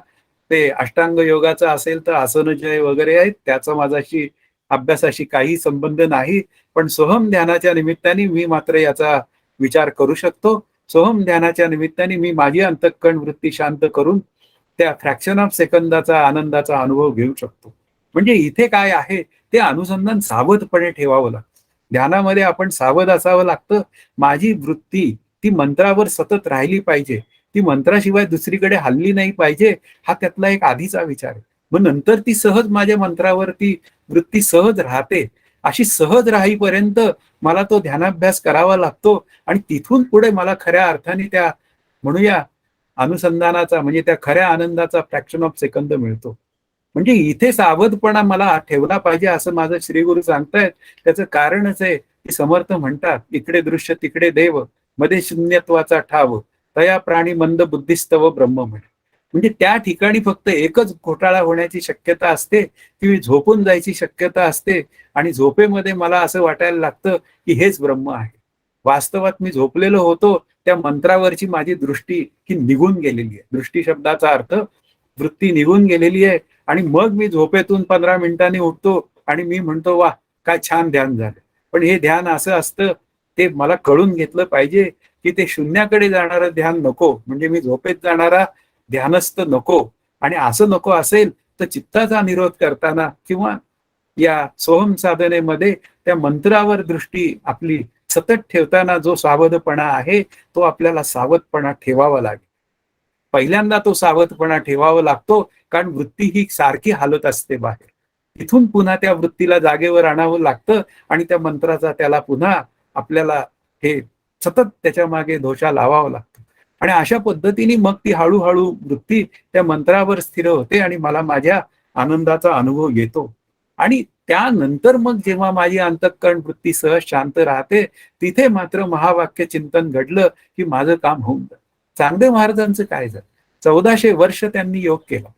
ते अष्टांग योगाचं असेल तर आसनजय वगैरे आहेत, त्याचा माझ्याशी अभ्यासाशी काही संबंध नाही. पण सोहम ध्यानाच्या निमित्ताने मी मात्र याचा विचार करू शकतो. सोहम ध्यानाच्या निमित्ताने मी माझी अंतःकरण वृत्ती शांत करून त्या फ्रॅक्शन ऑफ सेकंदाचा आनंदाचा अनुभव घेऊ शकतो. म्हणजे इथे काय आहे ते अनुसंधान सावधपणे ठेवावं लागतं. ध्यानामध्ये आपण सावध असावं लागतं. माझी वृत्ती ती मंत्रावर सतत राहिली पाहिजे, ती मंत्राशिवाय दुसरीकडे हलली नाही पाहिजे, हा त्यातला एक आधीचा विचार आहे. मग नंतर ती सहज माझ्या मंत्रावर ती वृत्ती सहज राहते. अशी सहज राहीपर्यंत मला तो ध्यानाभ्यास करावा लागतो. आणि तिथून पुढे मला खऱ्या अर्थाने त्या म्हणूया अनुसंधानाचा म्हणजे त्या खऱ्या आनंदाचा फ्रॅक्शन ऑफ सेकंद मिळतो. म्हणजे इथे सावधपणा मला ठेवला पाहिजे असं माझं श्रीगुरु सांगतायत. त्याचं कारणच आहे की समर्थ म्हणतात, इकडे दृश्य तिकडे देव, मध्ये शून्यत्वाचा ठाव, तया प्राणी मंद बुद्धिस्तव ब्रह्म म्हणे. म्हणजे त्या ठिकाणी फक्त एकच घोटाळा होण्याची शक्यता असते की मी झोपून जायची शक्यता असते. आणि झोपेमध्ये मला असं वाटायला लागतं की हेच ब्रह्म आहे. वास्तवात मी झोपलेलो होतो, त्या मंत्रावरची माझी दृष्टी ही निघून गेलेली आहे. दृष्टी शब्दाचा अर्थ वृत्ती निघून गेलेली आहे. आणि मग मी झोपेतून 15 मिनिटांनी उठतो आणि मी म्हणतो वा काय छान ध्यान झालं. पण हे ध्यान असं असतं, ते मला कळून घेतलं पाहिजे की ते शून्याकडे जाणारं ध्यान नको, म्हणजे मी झोपेत जाणारा ध्यानस्थ नको. आणि असं नको असेल तर चित्ताचा निरोध करताना किंवा या सोहम साधनेमध्ये त्या मंत्रावर दृष्टी आपली सतत ठेवताना जो सावधपणा आहे तो आपल्याला सावधपणा ठेवावा लागेल. पहिल्यांदा तो सावधपणा ठेवावा लागतो, कारण वृत्ती ही सारखी हालत असते बाहेर. इथून पुन्हा त्या वृत्तीला जागेवर आणावं लागतं आणि त्या मंत्राचा त्याला पुन्हा आपल्याला हे सतत त्याच्या मागे धोशा लावावा लागतो. आणि अशा पद्धतीने मग ती हळूहळू वृत्ती त्या मंत्रावर स्थिर होते आणि मला माझ्या आनंदाचा अनुभव येतो. आणि त्यानंतर मग जेव्हा माझी अंतःकरण वृत्ती सहज शांत राहते, तिथे मात्र महावाक्य चिंतन घडलं की माझं काम होऊन जातं. चांगदेव महाराजांचं काय झालं, 1400 वर्ष त्यांनी योग केला.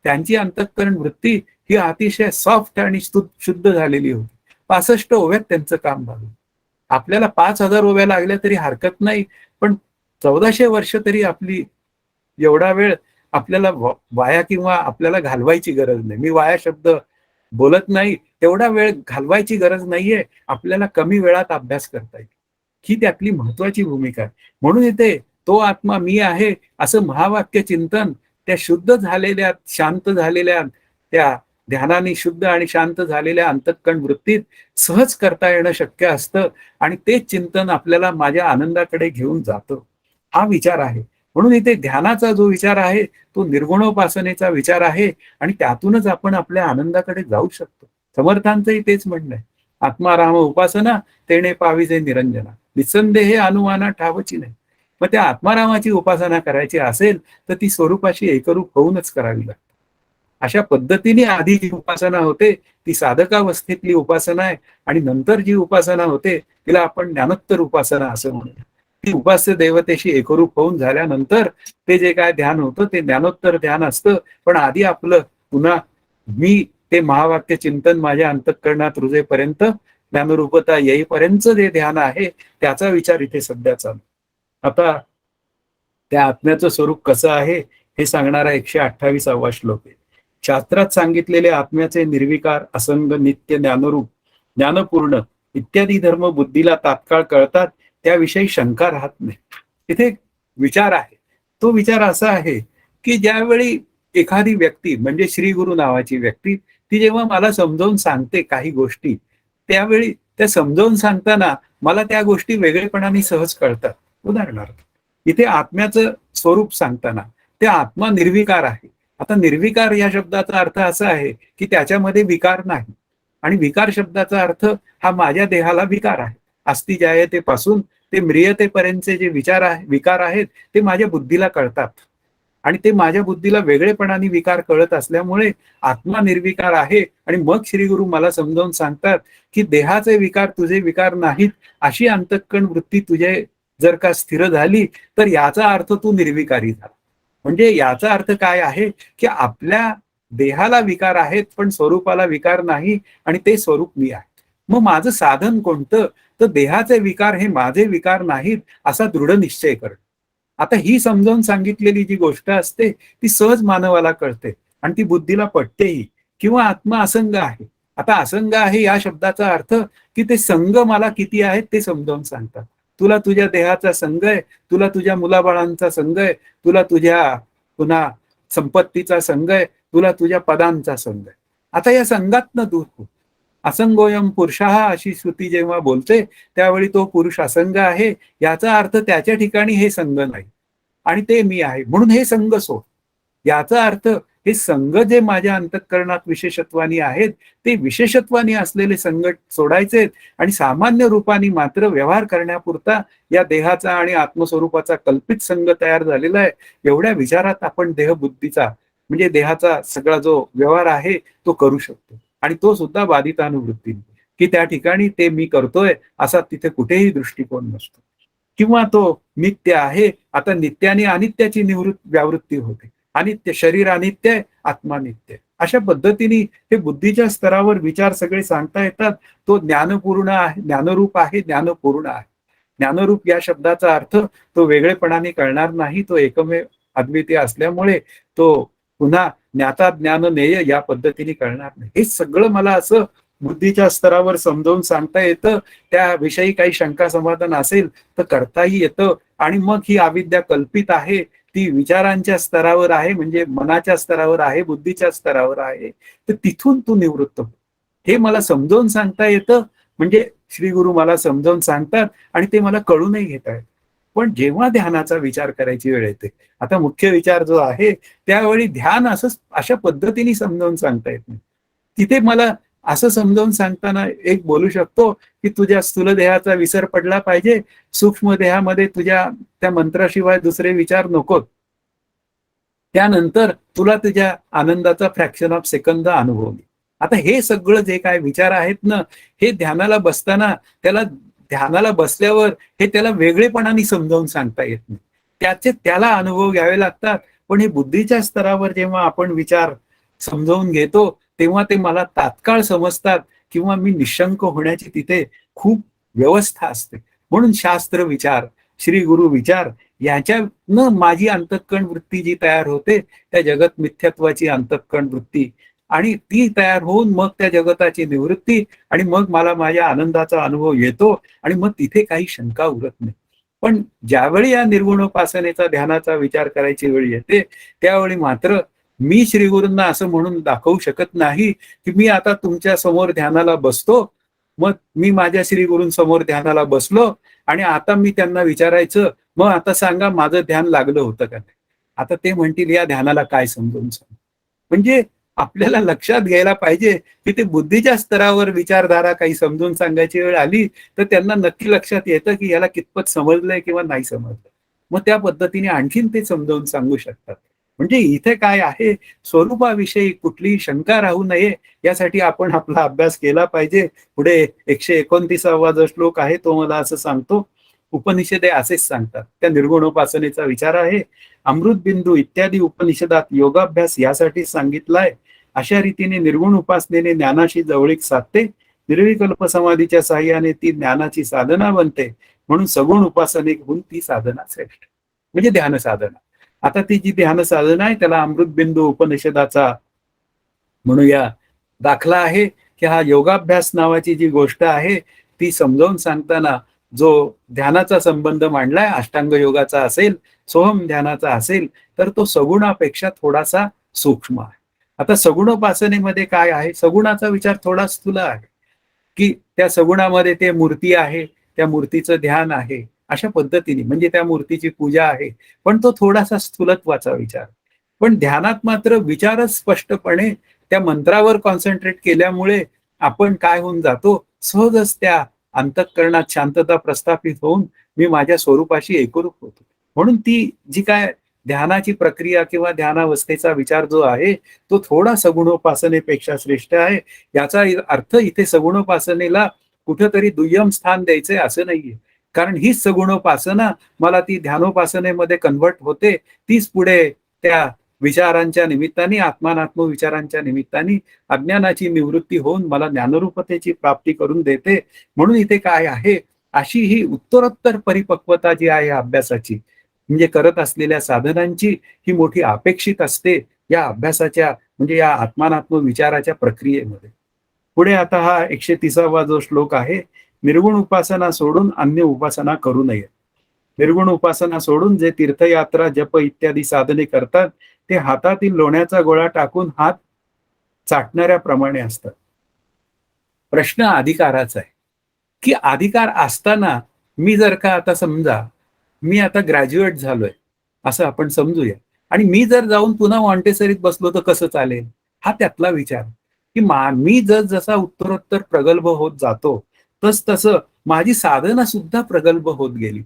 त्यांची अंतःकरण वृत्ती ही अतिशय सॉफ्ट आणि शुद्ध झालेली होती. 65 ओव्यात त्यांचं काम झालं. आपल्याला 5000 ओव्या लागल्या तरी हरकत नाही, पण 1400 वर्ष तरी आपली एवढा वेळ आपल्याला वाया किंवा आपल्याला घालवायची गरज नाही. मी वाया शब्द बोलत नाही, तेवढा वेळ घालवायची गरज नाहीये. आपल्याला कमी वेळात अभ्यास करता येईल, ही त्यातली महत्वाची भूमिका आहे. म्हणून इथे तो आत्मा मी आहे असं महावाक्य चिंतन त्या शुद्ध झालेल्या शांत झालेल्या त्या ध्यानाने शुद्ध आणि शांत झालेल्या अंतःकरण वृत्तीत सहज करता येणं शक्य असतं. आणि तेच चिंतन आपल्याला माझ्या आनंदाकडे घेऊन जातं, हा विचार आहे. म्हणून इथे ध्यानाचा जो विचार आहे तो निर्गुणोपासनेचा विचार आहे. आणि त्यातूनच आपण आपल्या आनंदाकडे जाऊ शकतो. समर्थांचंही तेच म्हणणं आहे, आत्माराम उपासना तेणे पाविजे निरंजना, निसंदेहे अनुमाना ठावची नाही. मग त्या आत्मारामाची उपासना करायची असेल तर ती स्वरूपाशी एकरूप होऊनच करावी लागते. अशा पद्धतीने आधी जी उपासना होते ती साधकावस्थेतली उपासना आहे. आणि नंतर जी उपासना होते तिला आपण ज्ञानोत्तर उपासना असं म्हणूया. ती उपास्य देवतेशी एकरूप होऊन झाल्यानंतर ते जे काय ध्यान होतं ते ज्ञानोत्तर ध्यान असतं. पण आधी आपलं पुन्हा मी ते महावाक्य चिंतन माझ्या अंतःकरणात रुजेपर्यंत, ज्ञानरूपता येईपर्यंत जे ध्यान आहे त्याचा विचार इथे सध्या चालू. आता त्या आत्म्याचं स्वरूप कसं आहे हे सांगणारा 128वा श्लोक आहे. शास्त्रात सांगितलेले आत्म्याचे निर्विकार असंग नित्य ज्ञानरूप ज्ञानपूर्ण इत्यादी धर्म बुद्धीला तात्काळ कळतात, त्याविषयी शंका राहत नाही. इथे विचार आहे, तो विचार असा आहे की ज्यावेळी एखादी व्यक्ती म्हणजे श्री गुरु नावाची व्यक्ती ती जेव्हा मला समजावून सांगते काही गोष्टी, त्यावेळी त्या समजावून सांगताना मला त्या गोष्टी वेगळेपणाने सहज कळतात. उदाहरणार्थ इथे आत्म्याचं स्वरूप सांगताना ते आत्मा निर्विकार आहे. आता निर्विकार या शब्दाचा अर्थ असा आहे की त्याच्यामध्ये विकार नाही. आणि विकार शब्दाचा अर्थ हा माझ्या देहाला विकार आहे. अस्ति जायतेपासून ते म्रियतेपर्यंतचे जे विकार आहेत ते माझ्या बुद्धीला कळतात. आणि ते माझ्या बुद्धीला वेगळेपणाने विकार कळत असल्यामुळे आत्मा निर्विकार आहे. आणि मग श्री गुरु मला समजावून सांगतात की देहाचे विकार तुझे विकार नाहीत, अशी अंतःकरण वृत्ती तुझे जर का स्थिर झाली तर याचा अर्थ तू निर्विकारी झाला. म्हणजे याचा अर्थ काय आहे की आपल्या देहाला विकार आहेत पण स्वरूपाला विकार नाही, आणि ते स्वरूप मी आहे. मग माझं साधन कोणतं? तर देहाचे विकार हे माझे विकार नाहीत असा दृढ निश्चय करणं. आता ही समजावून सांगितलेली जी गोष्ट असते ती सहज मानवाला कळते आणि ती बुद्धीला पटतेही. किंवा आत्मा असंग आहे. आता असंग आहे या शब्दाचा अर्थ की ते संग मला किती आहेत ते समजावून सांगतात. तुला तुझ्या देहाचा संग आहे, तुला तुझ्या मुलाबाळांचा संग आहे, तुला तुझ्या पुन्हा संपत्तीचा संग आहे, तुला तुझ्या पदांचा संग आहे. आता या संघातनं दूर हो. असंगोयम पुरुषः अशी श्रुती जेव्हा बोलते त्यावेळी तो पुरुष असंग आहे याचा अर्थ त्याच्या ठिकाणी हे संग नाही आणि ते मी आहे म्हणून हे संग सोड. याचा अर्थ हे संघ जे माझ्या अंतःकरणात विशेषत्वानी आहेत ते विशेषत्वानी असलेले संघ सोडायचे आणि सामान्य रूपाने मात्र व्यवहार करण्यापुरता या देहाचा आणि आत्मस्वरूपाचा कल्पित संघ तयार झालेला आहे. एवढ्या विचारात आपण देहबुद्धीचा म्हणजे देहाचा सगळा जो व्यवहार आहे तो करू शकतो आणि तो सुद्धा बाधितानुवृत्तीने की त्या ठिकाणी ते मी करतोय असा तिथे कुठेही दृष्टिकोन नसतो. किंवा तो नित्य आहे. आता नित्याने अनित्याची व्यावृत्ती होते. अनित्य शरीर अनित्य आहे, आत्मा नित्य आहे. अशा पद्धतीने हे बुद्धीच्या स्तरावर विचार सगळे सांगता येतात. तो ज्ञानपूर्ण आहे, ज्ञानरूप आहे, ज्ञानपूर्ण आहे. ज्ञानरूप या शब्दाचा अर्थ तो वेगळेपणाने कळणार नाही. तो एकमेव अद्वितीय असल्यामुळे तो पुन्हा ज्ञाता ज्ञान नेय या पद्धतीने कळणार नाही. हे सगळं मला असं बुद्धीच्या स्तरावर समजावून सांगता येतं. त्याविषयी काही शंका समाधान असेल तर करताही येतं आणि मग ही अविद्या कल्पित आहे ती विचारांच्या स्तरावर आहे म्हणजे मनाच्या स्तरावर आहे, बुद्धीच्या स्तरावर आहे. तर तिथून तू निवृत्त हो. हे मला समजावून सांगता येतं म्हणजे श्री गुरु मला समजावून सांगतात आणि ते मला कळूनही घेता येतं. पण जेव्हा ध्यानाचा विचार करायची वेळ येते, आता मुख्य विचार जो आहे त्यावेळी ध्यान असं अशा पद्धतीने समजावून सांगता येत नाही. तिथे मला असं समजावून सांगताना एक बोलू शकतो की तुझ्या स्थूल देहाचा विसर पडला पाहिजे, सूक्ष्म देहामध्ये तुझ्या त्या मंत्राशिवाय दुसरे विचार नकोत. त्यानंतर तुला तुझ्या आनंदाचा फ्रॅक्शन ऑफ सेकंद अनुभवली. आता हे सगळं जे काय विचार आहेत ना, हे ध्यानाला बसताना ध्यानाला बसल्यावर हे त्याला वेगळेपणाने समजावून सांगता येत नाही. त्याला अनुभव घ्यावे लागतात. पण हे बुद्धीच्या स्तरावर जेव्हा आपण विचार समजावून घेतो तेव्हा ते मला तात्काळ समजतात किंवा मी निशंक होण्याची तिथे खूप व्यवस्था असते. म्हणून शास्त्र विचार, श्री गुरु विचार याच्यानं माझी अंतःकरण वृत्ती जी तयार होते त्या जगत मिथ्यात्वाची अंतःकरण वृत्ती आणि ती तयार होऊन मग त्या जगताची निवृत्ती आणि मग मला माझ्या आनंदाचा अनुभव येतो आणि मग तिथे काही शंका उरत नाही. पण ज्यावेळी या निर्गुणोपासनेचा ध्यानाचा विचार करायची वेळ येते त्यावेळी मात्र मी श्री गुरूंना असं म्हणून दाखवू शकत नाही की मी आता तुमच्या समोर ध्यानाला बसतो. मग मी माझ्या श्री गुरूंसमोर ध्यानाला बसलो आणि आता मी त्यांना विचारायचं मग आता सांगा माझं ध्यान लागलं होतं का नाही. आता ते म्हणतील या ध्यानाला काय समजून सांग. म्हणजे आपल्याला लक्षात घ्यायला पाहिजे की ते बुद्धीच्या स्तरावर विचारधारा काही समजून सांगायची वेळ आली तर त्यांना नक्की लक्षात येतं की याला कितपत समजलंय किंवा नाही समजलं. मग त्या पद्धतीने आणखीन ते समजावून सांगू शकतात. म्हणजे इथे काय आहे स्वरूपाविषयी कुठलीही शंका राहू नये यासाठी आपण आपला अभ्यास केला पाहिजे. पुढे 129वा जो श्लोक आहे तो मला असं सांगतो, उपनिषदे असेच सांगतात. त्या निर्गुणोपासनेचा विचार आहे. अमृत बिंदू इत्यादी उपनिषदात योगाभ्यास यासाठी सांगितलाय. अशा रीतीने निर्गुण उपासनेने ज्ञानाशी जवळीक साधते. निर्विकल्प समाधीच्या साह्याने ती ज्ञानाची साधना बनते. म्हणून सगुण उपासनेहून ती साधना श्रेष्ठ म्हणजे ध्यान साधना. आता ती जी ध्यान साधना आहे त्याला अमृत बिंदू उपनिषदाचा म्हणूया दाखला आहे की हा योगाभ्यास नावाची जी गोष्ट आहे ती समजावून सांगताना जो ध्यानाचा संबंध मांडलाय अष्टांग योगाचा असेल, सोहम ध्यानाचा असेल तर तो सगुणापेक्षा थोडासा सूक्ष्म आहे. आता सगुणोपासनेमध्ये काय आहे, सगुणाचा विचार थोडा स्थूल आहे की त्या सगुणामध्ये ते मूर्ती आहे, त्या मूर्तीचं ध्यान आहे अशा पद्धतीने म्हणजे त्या मूर्तीची पूजा आहे. पण तो थोडासा स्थूलत्वाचा विचार. पण ध्यानात मात्र विचारच स्पष्टपणे त्या मंत्रावर कॉन्सन्ट्रेट केल्यामुळे आपण काय होऊन जातो सहजच त्या अंतःकरणात शांतता प्रस्थापित होऊन मी माझ्या स्वरूपाशी एकरूप होतो. म्हणून ती जी काय ध्यानाची प्रक्रिया किंवा ध्यानावस्थेचा विचार जो आहे तो थोडा सगुणोपासनेपेक्षा श्रेष्ठ आहे. याचा अर्थ इथे सगुणोपासनेला कुठंतरी दुय्यम स्थान द्यायचंय असं नाहीये. कारण हीच सगुणोपासना मला ती ध्यानोपासनेमध्ये कन्व्हर्ट होते. तीच पुढे त्या विचारांच्या निमित्ताने, आत्मानात्म विचारांच्या निमित्ताने अज्ञानाची निवृत्ती होऊन मला ज्ञानरूपतेची प्राप्ती करून देते. म्हणून इथे काय आहे, अशी ही उत्तरोत्तर परिपक्वता जी आहे अभ्यासाची, म्हणजे करत असलेल्या साधनांची, ही मोठी अपेक्षित असते या अभ्यासाच्या, म्हणजे या आत्मानात्म विचाराच्या प्रक्रियेमध्ये. पुढे आता हा 130वा जो श्लोक आहे, निर्गुण उपासना सोडून अन्य उपासना करू नये. निर्गुण उपासना सोडून जे तीर्थयात्रा, जप इत्यादी साधने करतात, ते हातातील लोण्याचा गोळा टाकून हात चाटणाऱ्याप्रमाणे असतात. प्रश्न अधिकाराचा आहे, की अधिकार असताना मी जर का आता समजा मी आता ग्रॅज्युएट झालोय असं आपण समजूया, आणि मी जर जाऊन पुन्हा मॉन्टेसरीत बसलो तर कसं चालेल, हा त्यातला विचार. की मी जसा उत्तरोत्तर प्रगल्भ होत जातो, तसं माझी साधना सुद्धा प्रगल्भ होत गेली.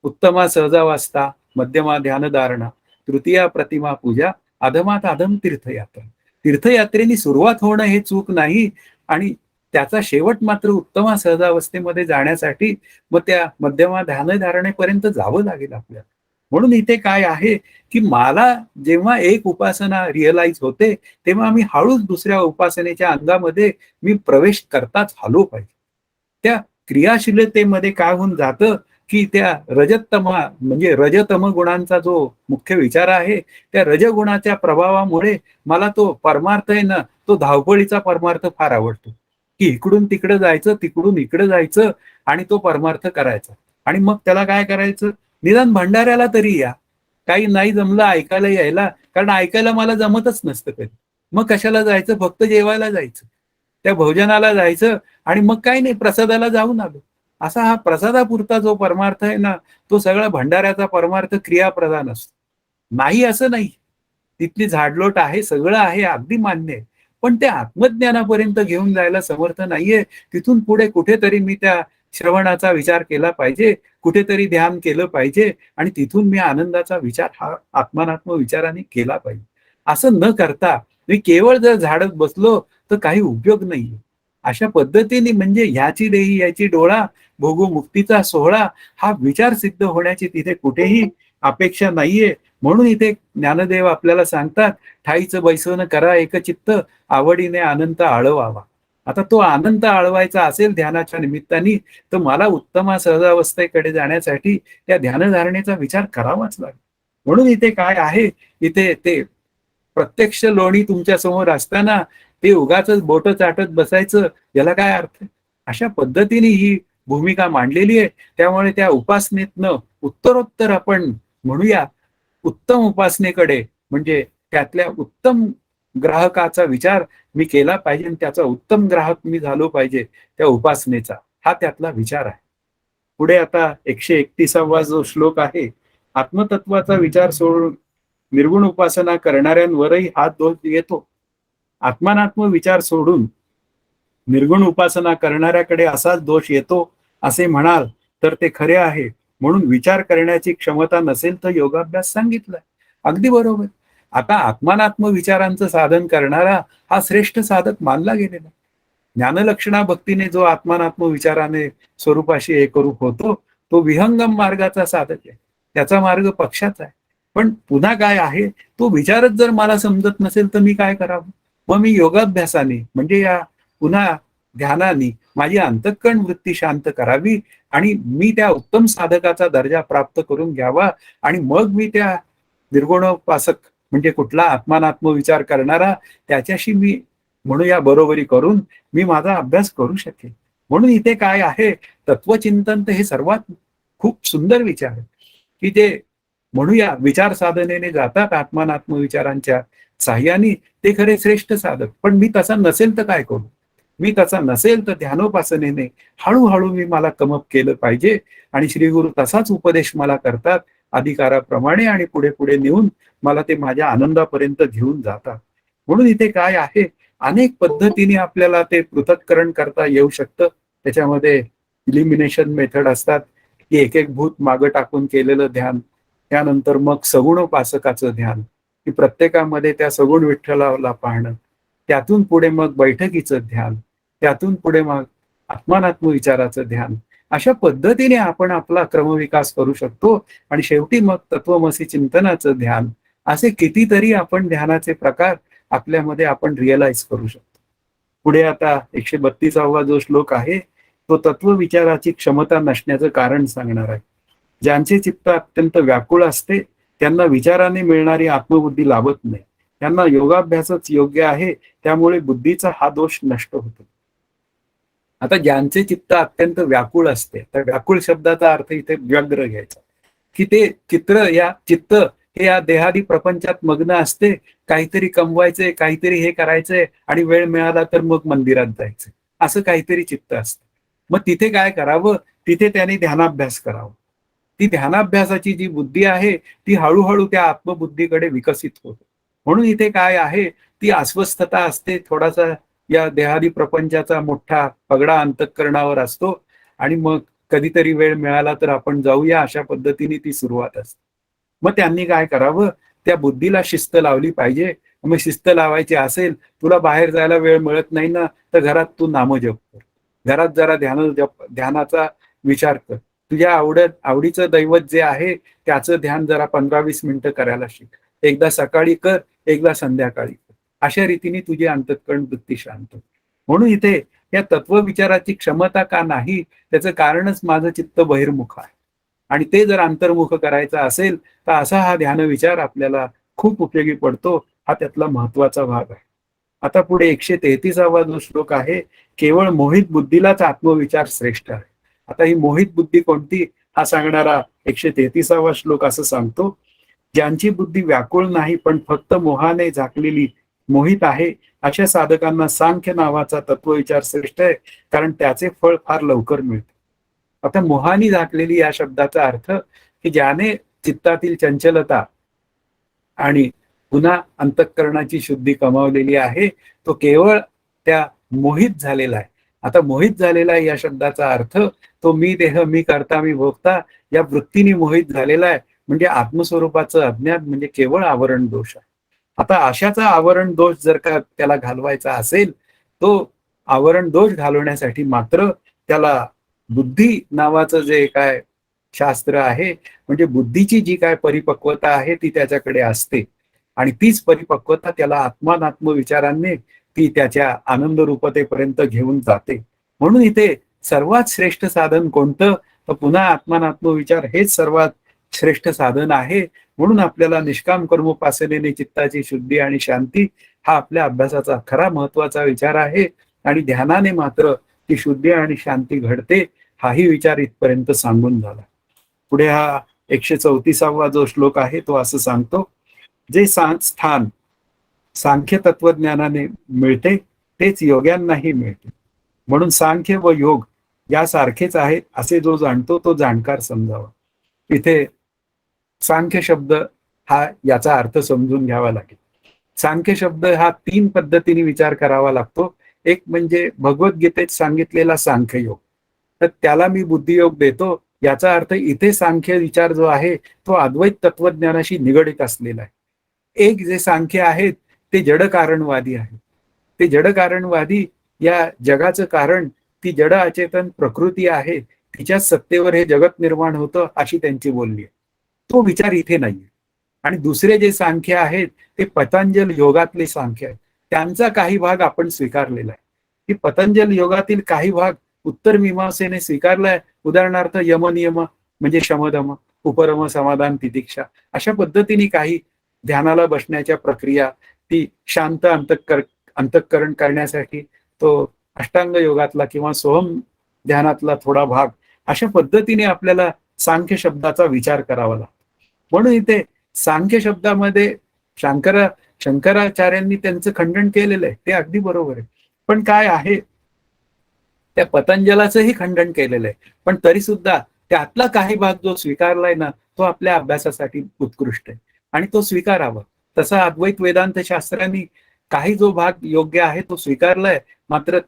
उत्तमा सहजावस्था, मध्यमा ध्यानधारणा, तृतीया प्रतिमा पूजा, अधमात अधम तीर्थयात्रा. तीर्थयात्रेनी सुरुवात होणं हे चूक नाही, आणि त्याचा शेवट मात्र उत्तमा सहजावस्थेमध्ये जाण्यासाठी मग त्या मध्यमा ध्यानधारणेपर्यंत जावं लागेल आपल्याला. म्हणून इथे काय आहे, की मला जेव्हा एक उपासना रिअलाइज होते, तेव्हा मी हळूच दुसऱ्या उपासनेच्या अंगामध्ये मी प्रवेश करताच आलो पाहिजे. त्या क्रियाशीलतेमध्ये काय होऊन जातं, की त्या रजततमा म्हणजे रजतम गुणांचा जो मुख्य विचार आहे, त्या रजगुणाच्या प्रभावामुळे मला तो परमार्थ आहे ना, तो धावपळीचा परमार्थ फार आवडतो. की इकडून तिकडे जायचं, तिकडून इकडे जायचं आणि तो परमार्थ करायचा. आणि मग त्याला काय करायचं, निदान भंडाऱ्याला तरी या. काही नाही जमलं ऐकायला यायला, कारण ऐकायला मला जमतच नसतं कधी. मग कशाला जायचं, फक्त जेवायला जायचं, त्या भोजनाला जायचं, आणि मग काही नाही, प्रसादाला जाऊन आलो. असा हा प्रसादापुरता जो परमार्थ आहे ना, तो सगळा भंडाऱ्याचा परमार्थ क्रियाप्रधान असतो. नाही असं नाही, तिथली झाडलोट आहे, सगळं आहे, अगदी मान्य आहे. पण ते आत्मज्ञानापर्यंत घेऊन जायला समर्थ नाहीये. तिथून पुढे कुठेतरी मी त्या श्रवणाचा विचार केला पाहिजे, कुठेतरी ध्यान केलं पाहिजे, आणि तिथून मी आनंदाचा विचार हा आत्मानात्म विचाराने केला पाहिजे. असं न करता मी केवळ जर झाडत बसलो तर काही उपयोग नाहीये. अशा पद्धतीने म्हणजे ह्याची देही याची डोळा, भोगू मुक्तीचा सोहळा, हा विचार सिद्ध होण्याची तिथे कुठेही अपेक्षा नाहीये. म्हणून इथे ज्ञानदेव आपल्याला सांगतात, ठाईचं बैसवण करा एकचित्त, आवडीने अनंत आळवावा. आता तो आनंद आळवायचा असेल ध्यानाच्या निमित्ताने, तर मला उत्तमा सहजावस्थेकडे जाण्यासाठी त्या ध्यानधारणेचा विचार करावाच लागेल. म्हणून इथे काय आहे, इथे ते प्रत्यक्ष लोणी तुमच्या समोर असताना ते उगाचच बोट चाटत बसायचं, याला काय अर्थ आहे. अशा पद्धतीने ही भूमिका मांडलेली आहे. त्यामुळे त्या उपासनेतनं उत्तरोत्तर आपण म्हणूया उत्तम उपासनेकडे, म्हणजे त्यातल्या उत्तम ग्राहकाचा विचार मी केला पाहिजे, आणि त्याचा उत्तम ग्राहक मी झालो पाहिजे त्या उपासनेचा, हा त्यातला विचार आहे. पुढे आता 131वा जो श्लोक आहे, आत्मतत्वाचा विचार सोडून निर्गुण उपासना करणाऱ्यांवरही हा दोष येतो. आत्मानात्म विचार सोडून निर्गुण उपासना करणाऱ्याकडे असाच दोष येतो असे म्हणाल तर ते खरे आहे. म्हणून विचार करण्याची क्षमता नसेल तर योगाभ्यास सांगितलाय. अगदी बरोबर. आता आत्मानात्म विचारांचं साधन करणारा हा श्रेष्ठ साधक मानला गेलेला. ज्ञानलक्षणा भक्तीने जो आत्मानात्म विचाराने स्वरूपाशी एकरूप होतो, तो विहंगम मार्गाचा साधक आहे. त्याचा मार्ग पक्षाचा आहे. पण पुन्हा काय आहे, तो विचारच जर मला समजत नसेल तर मी काय करावं. मग मी योगाभ्यासाने, म्हणजे या पुन्हा ध्यानाने माझी अंतःकरण वृत्ती शांत करावी, आणि मी त्या उत्तम साधकाचा दर्जा प्राप्त करून घ्यावा, आणि मग मी त्या निर्गुणोपासक म्हणजे कुठला आत्मानात्म विचार करणारा, त्याच्याशी मी म्हणूया बरोबरी करून मी माझा अभ्यास करू शकेल. म्हणून इथे काय आहे, तत्वचिंतन हे सर्वात खूप सुंदर विचार आहे, की ते म्हणूया विचार साधनेने जातात आत्मानात्म विचारांच्या साह्याने, ते खरे श्रेष्ठ साधक. पण मी तसा नसेल तर काय करू. मी तसा नसेल तर ध्यानोपासनेने हळूहळू मी मला कमअप केलं पाहिजे, आणि श्री गुरु तसाच उपदेश मला करतात अधिकाराप्रमाणे, आणि पुढे पुढे नेऊन मला ते माझ्या आनंदापर्यंत घेऊन जातात. म्हणून इथे काय आहे, अनेक पद्धतीने आपल्याला ते पृथक्करण करता येऊ शकतं. त्याच्यामध्ये इलिमिनेशन मेथड असतात, की एक एक भूत मागं टाकून केलेलं ध्यान, त्यानंतर मग सगुणोपासकाचं ध्यान, की प्रत्येकामध्ये त्या सगुण विठ्ठलाला पाहणं, त्यातून पुढे मग बैठकीचं ध्यान, त्यातून पुढे मग आत्मानात्म विचाराचं ध्यान. अशा पद्धतीने आपण आपला क्रमविकास करू शकतो, आणि शेवटी मग तत्वमसी चिंतनाचं ध्यान, असे कितीतरी आपण ध्यानाचे प्रकार आपल्यामध्ये आपण रिअलाइज करू शकतो. पुढे आता 132वा जो श्लोक आहे तो तत्वविचाराची क्षमता नसण्याचं कारण सांगणार आहे. ज्यांचे चित्त अत्यंत व्याकुळ असते त्यांना विचाराने मिळणारी आत्मबुद्धी लाभत नाही. त्यांना योगाभ्यासच योग्य आहे, त्यामुळे बुद्धीचा हा दोष नष्ट होतो. आता ज्यांचे चित्त अत्यंत व्याकुळ असते, तर व्याकुळ शब्दाचा अर्थ इथे व्यग्र घ्यायचा, की ते चित्त हे या देहादी प्रपंचात मग्न असते. काहीतरी कमवायचंय, काहीतरी हे करायचंय आणि वेळ मिळाला तर मग मंदिरात जायचंय, असं काहीतरी चित्त असतं. मग तिथे काय करावं? तिथे त्याने ध्यानाभ्यास करावा. ती ध्यानाभ्यासाची जी बुद्धी आहे ती हळूहळू त्या आत्मबुद्धीकडे विकसित होते. म्हणून इथे काय आहे, ती अस्वस्थता असते, थोडासा या देहादी प्रपंचाचा मोठा पगडा अंतःकरणावर असतो आणि मग कधीतरी वेळ मिळाला तर आपण जाऊया, अशा पद्धतीने ती सुरुवात असते. मग त्यांनी काय करावं? त्या बुद्धीला शिस्त लावली पाहिजे. मग शिस्त लावायची असेल, तुला बाहेर जायला वेळ मिळत नाही ना, तर घरात तू नामजप कर. घरात जरा ध्यानाचा विचार कर. तुझ्या आवडीचं दैवत जे आहे त्याचं ध्यान जरा 15-20 मिनिटं करायला शिक. एकदा सकाळी कर, एकदा संध्याकाळी कर. अशा रीतीने तुझी अंतःकरण वृत्ती शांत होईल. म्हणून इथे या तत्वविचाराची क्षमता का नाही, त्याचं कारणच माझं चित्त बहिर्मुख आहे. आणि ते जर अंतर्मुख करायचं असेल तर असा हा ध्यानविचार आपल्याला खूप उपयोगी पडतो. हा त्यातला महत्वाचा भाग आहे. आता पुढे 133वा जो श्लोक आहे, केवळ मोहित बुद्धीलाच आत्मविचार श्रेष्ठ आहे. आता ही मोहित बुद्धी कोणती, हा सांगणारा 133वा श्लोक असं सांगतो, ज्यांची बुद्धी व्याकुळ नाही पण फक्त मोहाने झाकलेली मोहित आहे, अशा साधकांना सांख्य नावाचा तत्वविचार श्रेष्ठ आहे, कारण त्याचे फळ फार लवकर मिळते. आता मोहानी झाकलेली या शब्दाचा अर्थ, की ज्याने चित्तातील चंचलता आणि पुन्हा अंतःकरणाची शुद्धी कमावलेली आहे, तो केवळ त्या मोहित झालेला आहे. आता मोहित झालेला आहे या शब्दाचा अर्थ, तो मी देह, मी करता, मी भोगता या वृत्तीने मोहित झालेला आहे. म्हणजे आत्मस्वरूपाचं अज्ञान म्हणजे केवळ आवरण दोष आहे. आता अशाचा आवरण दोष जर का त्याला घालवायचा असेल, तो आवरण दोष घालवण्यासाठी मात्र त्याला बुद्धी नावाचं जे काय शास्त्र आहे, म्हणजे बुद्धीची जी काय परिपक्वता आहे ती त्याच्याकडे असते आणि तीच परिपक्वता त्याला आत्मानात्म विचारांनी ती त्याच्या आनंद रूपतेपर्यंत घेऊन जाते. म्हणून इथे सर्वात श्रेष्ठ साधन कोणतं, तर पुन्हा आत्मानात्म विचार हेच सर्वात श्रेष्ठ साधन आहे. म्हणून आपल्याला निष्काम कर्मोपासनेने चित्ताची शुद्धी आणि शांती हा आपल्या अभ्यासाचा खरा महत्वाचा विचार आहे. आणि ध्यानाने मात्र ती शुद्धी आणि शांती घडते, हाही विचार इथपर्यंत सांगून झाला. पुढे हा 134वा जो श्लोक आहे तो असं सांगतो, जे स्थान सांख्य तत्वज्ञानाने मिळते तेच योग्यांनाही मिळते. म्हणून सांख्य व योग यासारखेच आहेत असे जो जाणतो तो जाणकार समजावा. इथे सांख्य शब्द हा याचा अर्थ समजून घ्यावा लागेल. सांख्य शब्द हा 3 पद्धतीने विचार करावा लागतो. एक म्हणजे भगवद्गीतेत सांगितलेला सांख्ययोग, तर त्याला मी बुद्धियोग देतो. याचा अर्थ इथे सांख्य विचार जो आहे तो अद्वैत तत्वज्ञानाशी निगडित असलेला आहे. एक जे सांख्य आहेत ते जड कारणवादी आहेत. ते जड कारणवादी या जगाचं कारण ती जड अचेतन प्रकृती आहे, तिच्या सत्तेवर हे जगत निर्माण होतं अशी त्यांची बोलणी आहे. तो विचार इथे नाहीये. आणि दुसरे जे सांख्य आहेत ते पतंजल योगातले सांख्य आहेत. त्यांचा काही भाग आपण स्वीकारलेला आहे, की पतंजल योगातील काही भाग उत्तर मीमांसेने स्वीकारलाय. उदाहरणार्थ यमनियम म्हणजे शमदम, उपरम, समाधान, तितिक्षा, अशा पद्धतीने काही ध्यानाला बसण्याच्या प्रक्रिया, ती शांत अंतःकरण करण्यासाठी तो अष्टांग योगातला किंवा सोहम ध्यानातला थोडा भाग, अशा पद्धतीने आपल्याला सांख्य शब्दाचा विचार करावा लागतो. म्हणून इथे सांख्य शब्दामध्ये शंकराचार्यांनी त्यांचं खंडन केलेलं आहे, ते अगदी बरोबर आहे. पण काय आहे, त्या पतंजलाचंही खंडन केलेलं आहे. पण तरी सुद्धा त्यातला काही भाग जो स्वीकारलाय ना, तो आपल्या अभ्यासासाठी उत्कृष्ट आहे आणि तो स्वीकारावा. तसा अद्वैत वेदांत शास्त्रांनी काही जो भाग योग्य आहे तो स्वीकारलाय. मात्र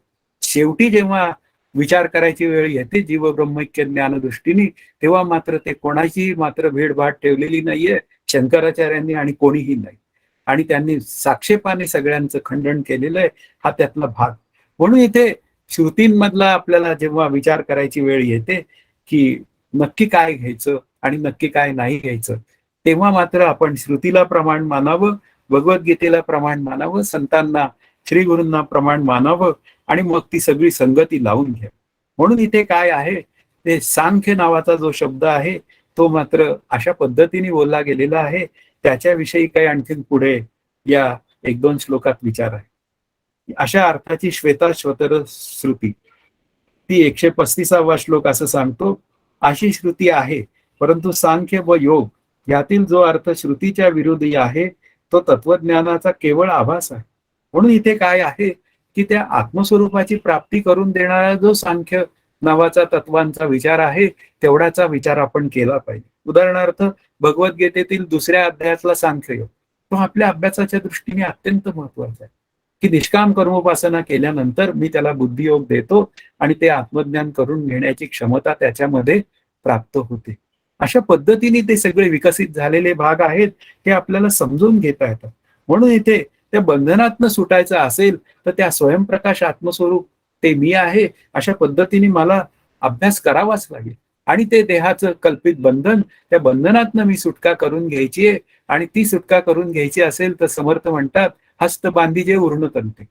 शेवटी जेव्हा विचार करायची वेळ येते जीव ब्रह्मैक्य ज्ञान दृष्टीने, तेव्हा मात्र ते कोणाची मात्र भेडभाट ठेवलेली नाहीये शंकराचार्यांनी आणि कोणीही नाही. आणि त्यांनी साक्षेपाने सगळ्यांचं खंडन केलेलं आहे, हा त्यातला भाग. म्हणून इथे श्रुतींमधला आपल्याला जेव्हा विचार करायची वेळ येते की नक्की काय घ्यायचं आणि नक्की काय नाही घ्यायचं, तेव्हा मात्र आपण श्रुतीला प्रमाण मानावं, भगवद्गीतेला प्रमाण मानावं, संतांना श्रीगुरूंना प्रमाण मानावं आणि मग ती सगळी संगती लावून घ्या. म्हणून इथे काय आहे, ते सांख्य नावाचा जो शब्द आहे तो मात्र अशा पद्धतीने बोलला गेलेला आहे. त्याच्याविषयी काही आणखीन पुढे या 1-2 श्लोकात विचार आहे. अशा अर्थाची श्वेताश्वतर श्रुती ती 135वा श्लोक असं सांगतो. अशी श्रुती आहे, परंतु सांख्य व योग यातील जो अर्थ श्रुतीच्या विरोधी आहे तो तत्वज्ञानाचा केवळ आभास आहे. म्हणून इथे काय आहे की त्या आत्मस्वरूपाची प्राप्ती करून देणारा जो सांख्य नावाचा तत्वांचा विचार आहे तेवढाचा विचार आपण केला पाहिजे. उदाहरणार्थ भगवद्गीतेतील 2ऱ्या अध्यायातला सांख्ययोग तो आपल्या अभ्यासाच्या दृष्टीने अत्यंत महत्वाचा आहे की निष्काम कर्मोपासना केल्यानंतर मी त्याला बुद्धियोग देतो आणि ते आत्मज्ञान करून घेण्याची क्षमता त्याच्यामध्ये प्राप्त होते. अशा पद्धतीने ते सगळे विकसित झालेले भाग आहेत हे आपल्याला समजून घेता येतात. म्हणून इथे त्या बंधनातनं सुटायचं असेल तर त्या स्वयंप्रकाश आत्मस्वरूप ते मी आहे अशा पद्धतीने मला अभ्यास करावाच लागेल. आणि ते देहाचं कल्पित बंधन, त्या बंधनातनं मी सुटका करून घ्यायची आहे. आणि ती सुटका करून घ्यायची असेल तर समर्थ म्हणतात हस्त बांधीजे उर्ण तंते.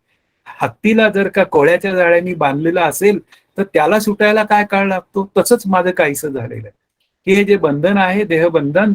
हत्तीला जर का कोळ्याच्या जाळ्याने बांधलेला असेल तर त्याला सुटायला काय काळ लागतो, तसंच माझं काहीसं झालेलं आहे की हे जे बंधन आहे देहबंधन,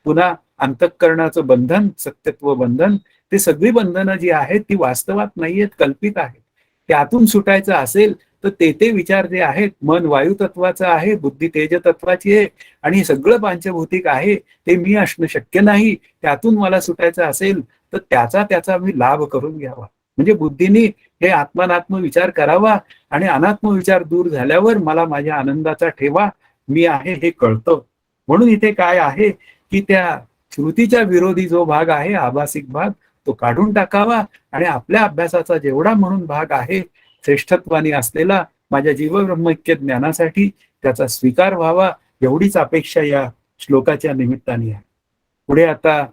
पुन्हा अंतःकरणाचं बंधन, सत्यत्व बंधन, ते सगळी बंधनं जी आहेत ती वास्तवात नाहीयेत, कल्पित आहेत. त्यातून सुटायचं असेल तर ते विचार जे आहेत, मन वायू तत्वाचं आहे, बुद्धी तेज तत्वाची आहे आणि सगळं पांचभौतिक आहे, ते मी असणं शक्य नाही. त्यातून मला सुटायचं असेल तर त्याचा मी लाभ करून घ्यावा. म्हणजे बुद्धीने हे आत्मानात्म विचार करावा आणि अनात्म विचार दूर झाल्यावर मला माझ्या आनंदाचा ठेवा मी आहे हे कळतं. म्हणून इथे काय आहे की त्या श्रुतीच्या विरोधी जो भाग आहे आभासिक भाग तो काढून टाकावा आणि आपल्या अभ्यासाचा जेवढा म्हणून भाग आहे श्रेष्ठत्वाने असलेला माझ्या जीवब्रह्मैक्य ज्ञानासाठी त्याचा स्वीकार व्हावा एवढीच अपेक्षा या श्लोकाच्या निमित्ताने आहे. पुढे आता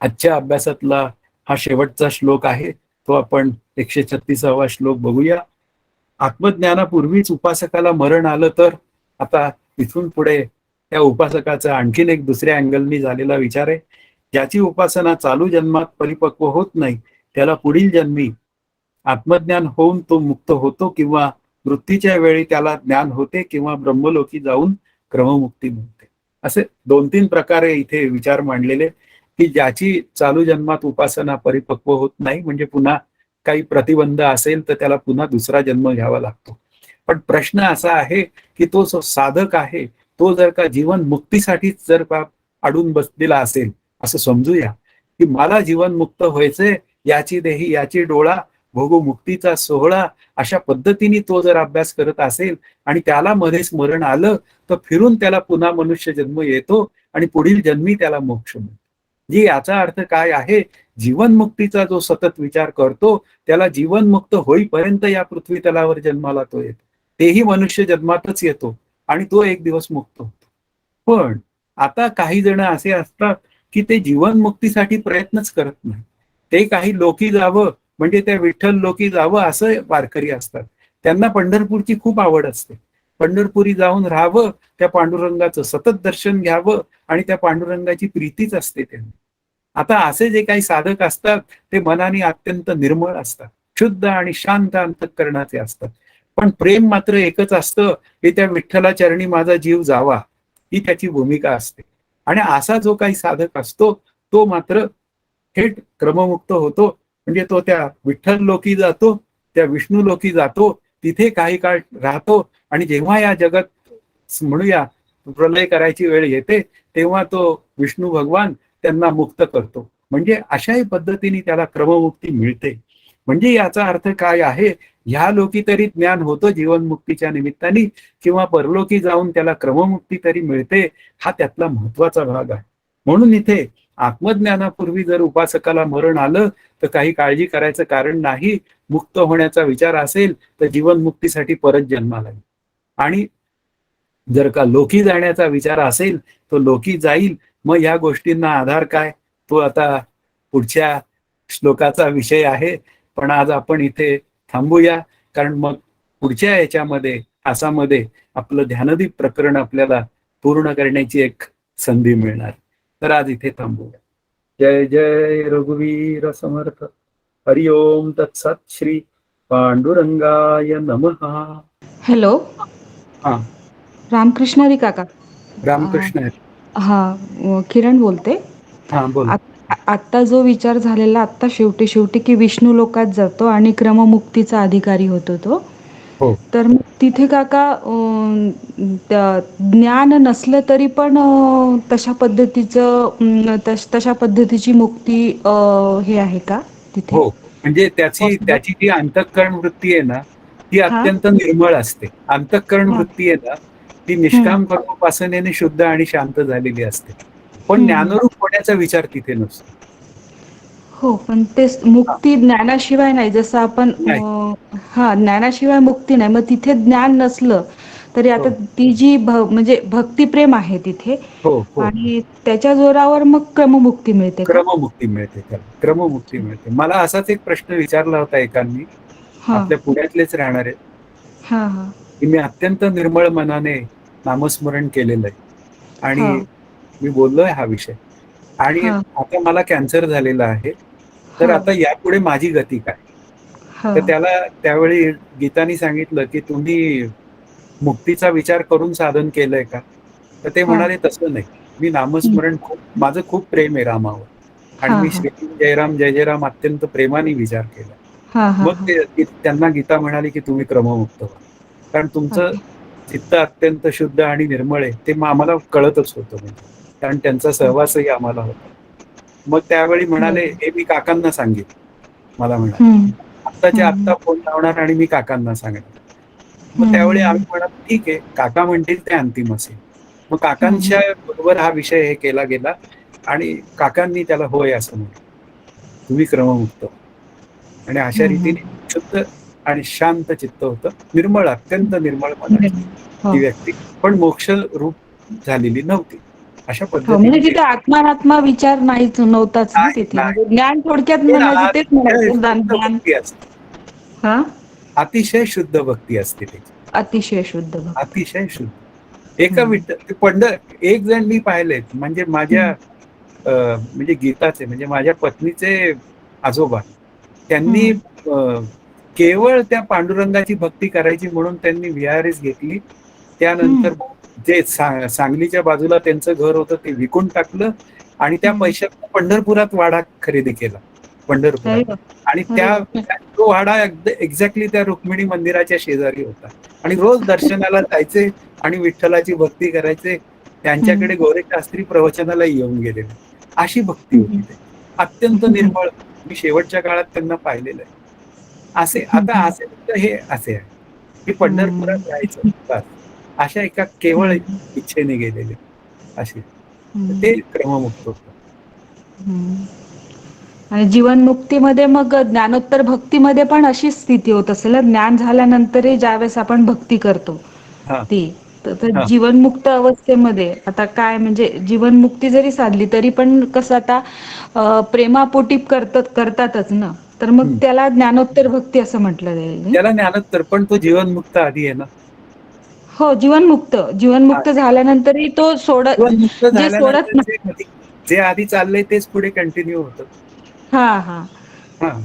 आजच्या अभ्यासातला हा शेवटचा श्लोक आहे तो आपण 136वा श्लोक बघूया. आत्मज्ञानापूर्वीच उपासकाला मरण आलं तर आता इथून पुढे त्या उपासकाचा आणखीन एक दुसऱ्या अँगलनी झालेला विचार आहे. ज्याची उपासना चालू जन्मात परिपक्व होत नाही त्याला पुढील जन्मी आत्मज्ञान होऊन तो मुक्त होतो किंवा मृत्यूच्या वेळी त्याला ज्ञान होते किंवा ब्रह्मलोकी जाऊन क्रममुक्ती मिळते. असे 2-3 प्रकारे इथे विचार मांडलेले की ज्याची चालू जन्मात उपासना परिपक्व होत नाही म्हणजे पुन्हा काही प्रतिबंध असेल तर त्याला पुन्हा दुसरा जन्म घ्यावा लागतो. पण प्रश्न असा आहे की तो साधक आहे तो जर का जीवन मुक्तीसाठीच जर का अडून बसलेला असेल असं समजूया की मला जीवन मुक्त व्हायचंय, याची देही याची डोळा भोगू मुक्तीचा सोहळा, अशा पद्धतीने तो जर अभ्यास करत असेल आणि त्याला मध्येच मरण आलं तर फिरून त्याला पुन्हा मनुष्य जन्म येतो आणि पुढील जन्मी त्याला मोक्ष मिळतो. जी याचा अर्थ काय आहे, जीवनमुक्तीचा जो सतत विचार करतो त्याला जीवनमुक्त होईपर्यंत या पृथ्वी तलावर जन्माला तो येतो, तेही मनुष्य जन्मातच येतो आणि तो एक दिवस मुक्त होतो. पण आता काही जण असे असतात की ते जीवनमुक्तीसाठी प्रयत्नच करत नाही. ते काही लोकी जावं म्हणजे त्या विठ्ठल लोकी जावं असं वारकरी असतात. त्यांना पंढरपूरची खूप आवड असते. पंढरपुरी जाऊन राहावं, त्या पांडुरंगाचं सतत दर्शन घ्यावं आणि त्या पांडुरंगाची प्रीतीच असते त्यांना. आता असे जे काही साधक असतात ते मनाने अत्यंत निर्मळ असतात, शुद्ध आणि शांत अंतःकरणाचे असतात. पण प्रेम मात्र एकच असतं की त्या विठ्ठला चरणी माझा जीव जावा, ही त्याची भूमिका असते. आणि असा जो काही साधक असतो तो मात्र थेट क्रममुक्त होतो. म्हणजे तो त्या विठ्ठल लोकी जातो, त्या विष्णू लोकी जातो, तिथे काही काळ राहतो आणि जेव्हा या जगत म्हणूया प्रलय करायची वेळ येते तेव्हा तो विष्णू भगवान त्यांना मुक्त करतो. म्हणजे अशाही पद्धतीने त्याला क्रममुक्ती मिळते. म्हणजे याचा अर्थ काय आहे, ह्या लोकी तरी ज्ञान होतं जीवनमुक्तीच्या निमित्ताने किंवा परलोकी जाऊन त्याला क्रममुक्ती तरी मिळते, हा त्यातला महत्वाचा भाग आहे. म्हणून इथे आत्मज्ञानापूर्वी जर उपासकाला मरण आलं तर काही काळजी करायचं कारण नाही. मुक्त होण्याचा विचार असेल तर जीवनमुक्तीसाठी परत जन्माला येईल. आणि जर का लोकी जाण्याचा विचार असेल तो लोकी जाईल. मग या गोष्टींना आधार काय, तो आता पुढच्या श्लोकाचा विषय आहे. पण आज आपण इथे थांबूया, कारण मग पुढच्या याच्यामध्ये तासामध्ये आपलं ध्यानदीप प्रकरण आपल्याला पूर्ण करण्याची एक संधी मिळणार. तर आज इथे थांबूया. जय जय रघुवीर समर्थ. हरि ओम तत्सत. श्री पांडुरंगाय नमः. हॅलो. हा. रामकृष्ण हरी काका. रामकृष्ण हरी. हा. किरण बोलते. हा बोल. आत्ता जो विचार झालेला आत्ता शेवटी शेवटी की विष्णू लोकात जातो आणि क्रममुक्तीचा अधिकारी होतो तो. हो तर मग तिथे काका ज्ञान नसलं तरी पण तशा पद्धतीचं तशा पद्धतीची मुक्ती हे आहे का तिथे हो. म्हणजे त्याची पॉसिबल? त्याची जी अंतःकरण वृत्ती आहे ना, ती हां, अत्यंत निर्मळ असते. अंतःकरण हां. वृत्ती आहे ना, ती हं, निष्काम कर्मोपासनेने शुद्ध आणि शांत झालेली असते. पण हं, हं. ज्ञानरूप होण्याचा विचार तिथे नसतो. हो, पण तेच हा, मुक्ती ज्ञानाशिवाय नाही. जसं आपण नाही. हां, ज्ञानाशिवाय मुक्ती नाही. मग तिथे ज्ञान नसलं, तरी आता हो ती जी म्हणजे भक्तिप्रेम आहे तिथे हो हो. आणि त्याच्या जोरावर मग क्रममुक्ती मिळते का? क्रममुक्ती मिळते, त्याला क्रममुक्ती मिळते. मला असाच एक प्रश्न विचारला होता एकांनी, हां, आपल्या पुण्यातलेच राहणारे, हां, हां, की मी अत्यंत निर्मळ मनाने नामस्मरण केलेलं आहे आणि हां, मी बोललोय हा विषय, आणि हां, आता मला कॅन्सर झालेला आहे, तर हां, आता यापुढे माझी गती काय? तर हां, त्याला त्यावेळी गीतानी सांगितलं, की तुम्ही मुक्तीचा विचार करून साधन केलंय का? तर ते हां, म्हणाले, तसं नाही. मी हं, नामस्मरण माझं खूप प्रेम आहे रामावर, आणि हां, मी हां, श्रीराम जयराम जय जयराम अत्यंत प्रेमाने विचार केला. हां, हां, मग हां. त्यांना गीता म्हणाली, की तुम्ही क्रममुक्त व्हा. कारण तुमचं ओके. चित्त अत्यंत शुद्ध आणि निर्मळ आहे, ते मग आम्हाला कळतच होतं म्हणजे. कारण त्यांचा सहवासही आम्हाला होता. मग त्यावेळी म्हणाले, बरं. हे मी काकांना सांगेन. मला म्हणाले, हं, आत्ताच्या हं, आत्ता फोन लावणार आणि मी काकांना सांगणार. मग हं, त्यावेळी हं, आम्ही म्हणालो, ठीक आहे, काका म्हणतील ते अंतिम असेल. मग हं, हं, काकांच्या बरोबर हा विषय हे केला गेला, आणि काकांनी त्याला होय असं म्हटलं. तुम्ही क्रममुक्त व्हा. आणि अशा हं, हं, रीतीने शुद्ध आणि शांत चित्त होतं. निर्मळ, अत्यंत निर्मळ मनाची हं. हो. ती व्यक्ती, पण मोक्ष रूप झालेली नव्हती. अशा हो, म्हणजे पद्धतीने ते तिथे आत्मा विचार नाहीच नव्हताच ना नाही, तिथे. नाही. म्हणजे ज्ञान थोडक्यात पण म्हणायचं तेच अतिशय म्हणायचं शुद्ध ज्ञान. भक्ती असते. हां? अतिशय शुद्ध भक्ती असते त्याची. अतिशय शुद्ध भक्ती. अतिशय शुद्ध. एका हं, एक जण मी पाहिलेत, म्हणजे माझ्या हं, म्हणजे गीताचे, म्हणजे माझ्या पत्नीचे आजोबा, त्यांनी हं, केवळ त्या पांडुरंगाची भक्ती करायची म्हणून त्यांनी विहारीस घेतली. हं, त्यानंतर जे सांगलीच्या बाजूला त्यांचं घर होतं ते विकून टाकलं, आणि त्या हं. पैशातनं पंढरपुरात वाडा खरेदी केला. पंढरपुरात. अरे वाह! आणि अरे वाह! तो वाडा एक्झॅक्टली त्या रुक्मिणी मंदिराच्या शेजारी होता. आणि रोज दर्शनाला जायचे आणि विठ्ठलाची भक्ती करायचे. हं, त्यांच्याकडे गोरेशास्त्री प्रवचनाला येऊन गेलेले. अशी भक्ती हं, होती त्याची. अत्यंत हं, निर्मळ. मी शेवटच्या काळात त्यांना पाहिलेलं आहे. असे हं, आता हं, असे फक्त हे असे आहे, की हं, पंढरपुरात राहायचं बस. अशा एका केवळ हं, इच्छेने गेलेले असे. तर हं, ते क्रममुक्त होतं. हं. आणि जीवनमुक्तीमध्ये मग ज्ञानोत्तर भक्तीमध्ये पण अशीच स्थिती होत असेल ना? ज्ञान झाल्यानंतरही ज्यावेळेस आपण भक्ती करतो हां, ती. तर हां. जीवनमुक्त अवस्थेमध्ये आता काय म्हणजे जीवनमुक्ती जरी साधली तरी पण कसं आता प्रेमापोटी करतातच ना. तर मग हं. त्याला ज्ञानोत्तर भक्ती असं म्हटलं जाईल नाही? त्याला ज्ञानोत्तर, पण तो जीवनमुक्त आधी आहे ना. हो, जीवनमुक्त. हां, जीवनमुक्त झाल्यानंतरही तो जीवनमुक्त जे सोडत झाल्यानंतर नाही. जे आधी चाललंय तेच पुढे कंटिन्यू होतं. हां, हां. हां.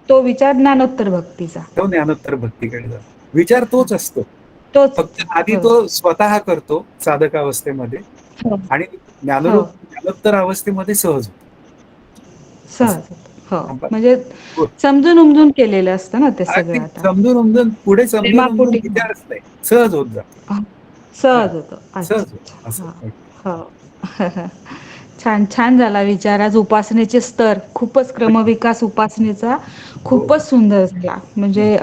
तो विचार ज्ञानोत्तर भक्तीचा. तो ज्ञानोत्तर भक्तीकडे जातो. विचार हां. तोच असतो. तोच. फक्त आधी हो. तो स्वतः करतो साधकावस्थेमध्ये, हो. आणि हो. ज्ञानोत्तर अवस्थेमध्ये सहज होतो. असं. सहज. हो. हां, बस. म्हणजे हो. समजून उमजून केलेलं असतं ना ते अगदी सगळं आता. समजून उमजून, पुढे समजून उमजून प्रेमापोटी हो. विचारच नाही. सहज होत जातो. हो. हां. सहज होतं. अच्छा, सहज होतं. अच्छा. असं. हां. हो. छान, छान झाला विचार. आज उपासनेचे स्तर खूपच क्रमविकास उपासनेचा हो. खूपच सुंदर झाला. हं. म्हणजे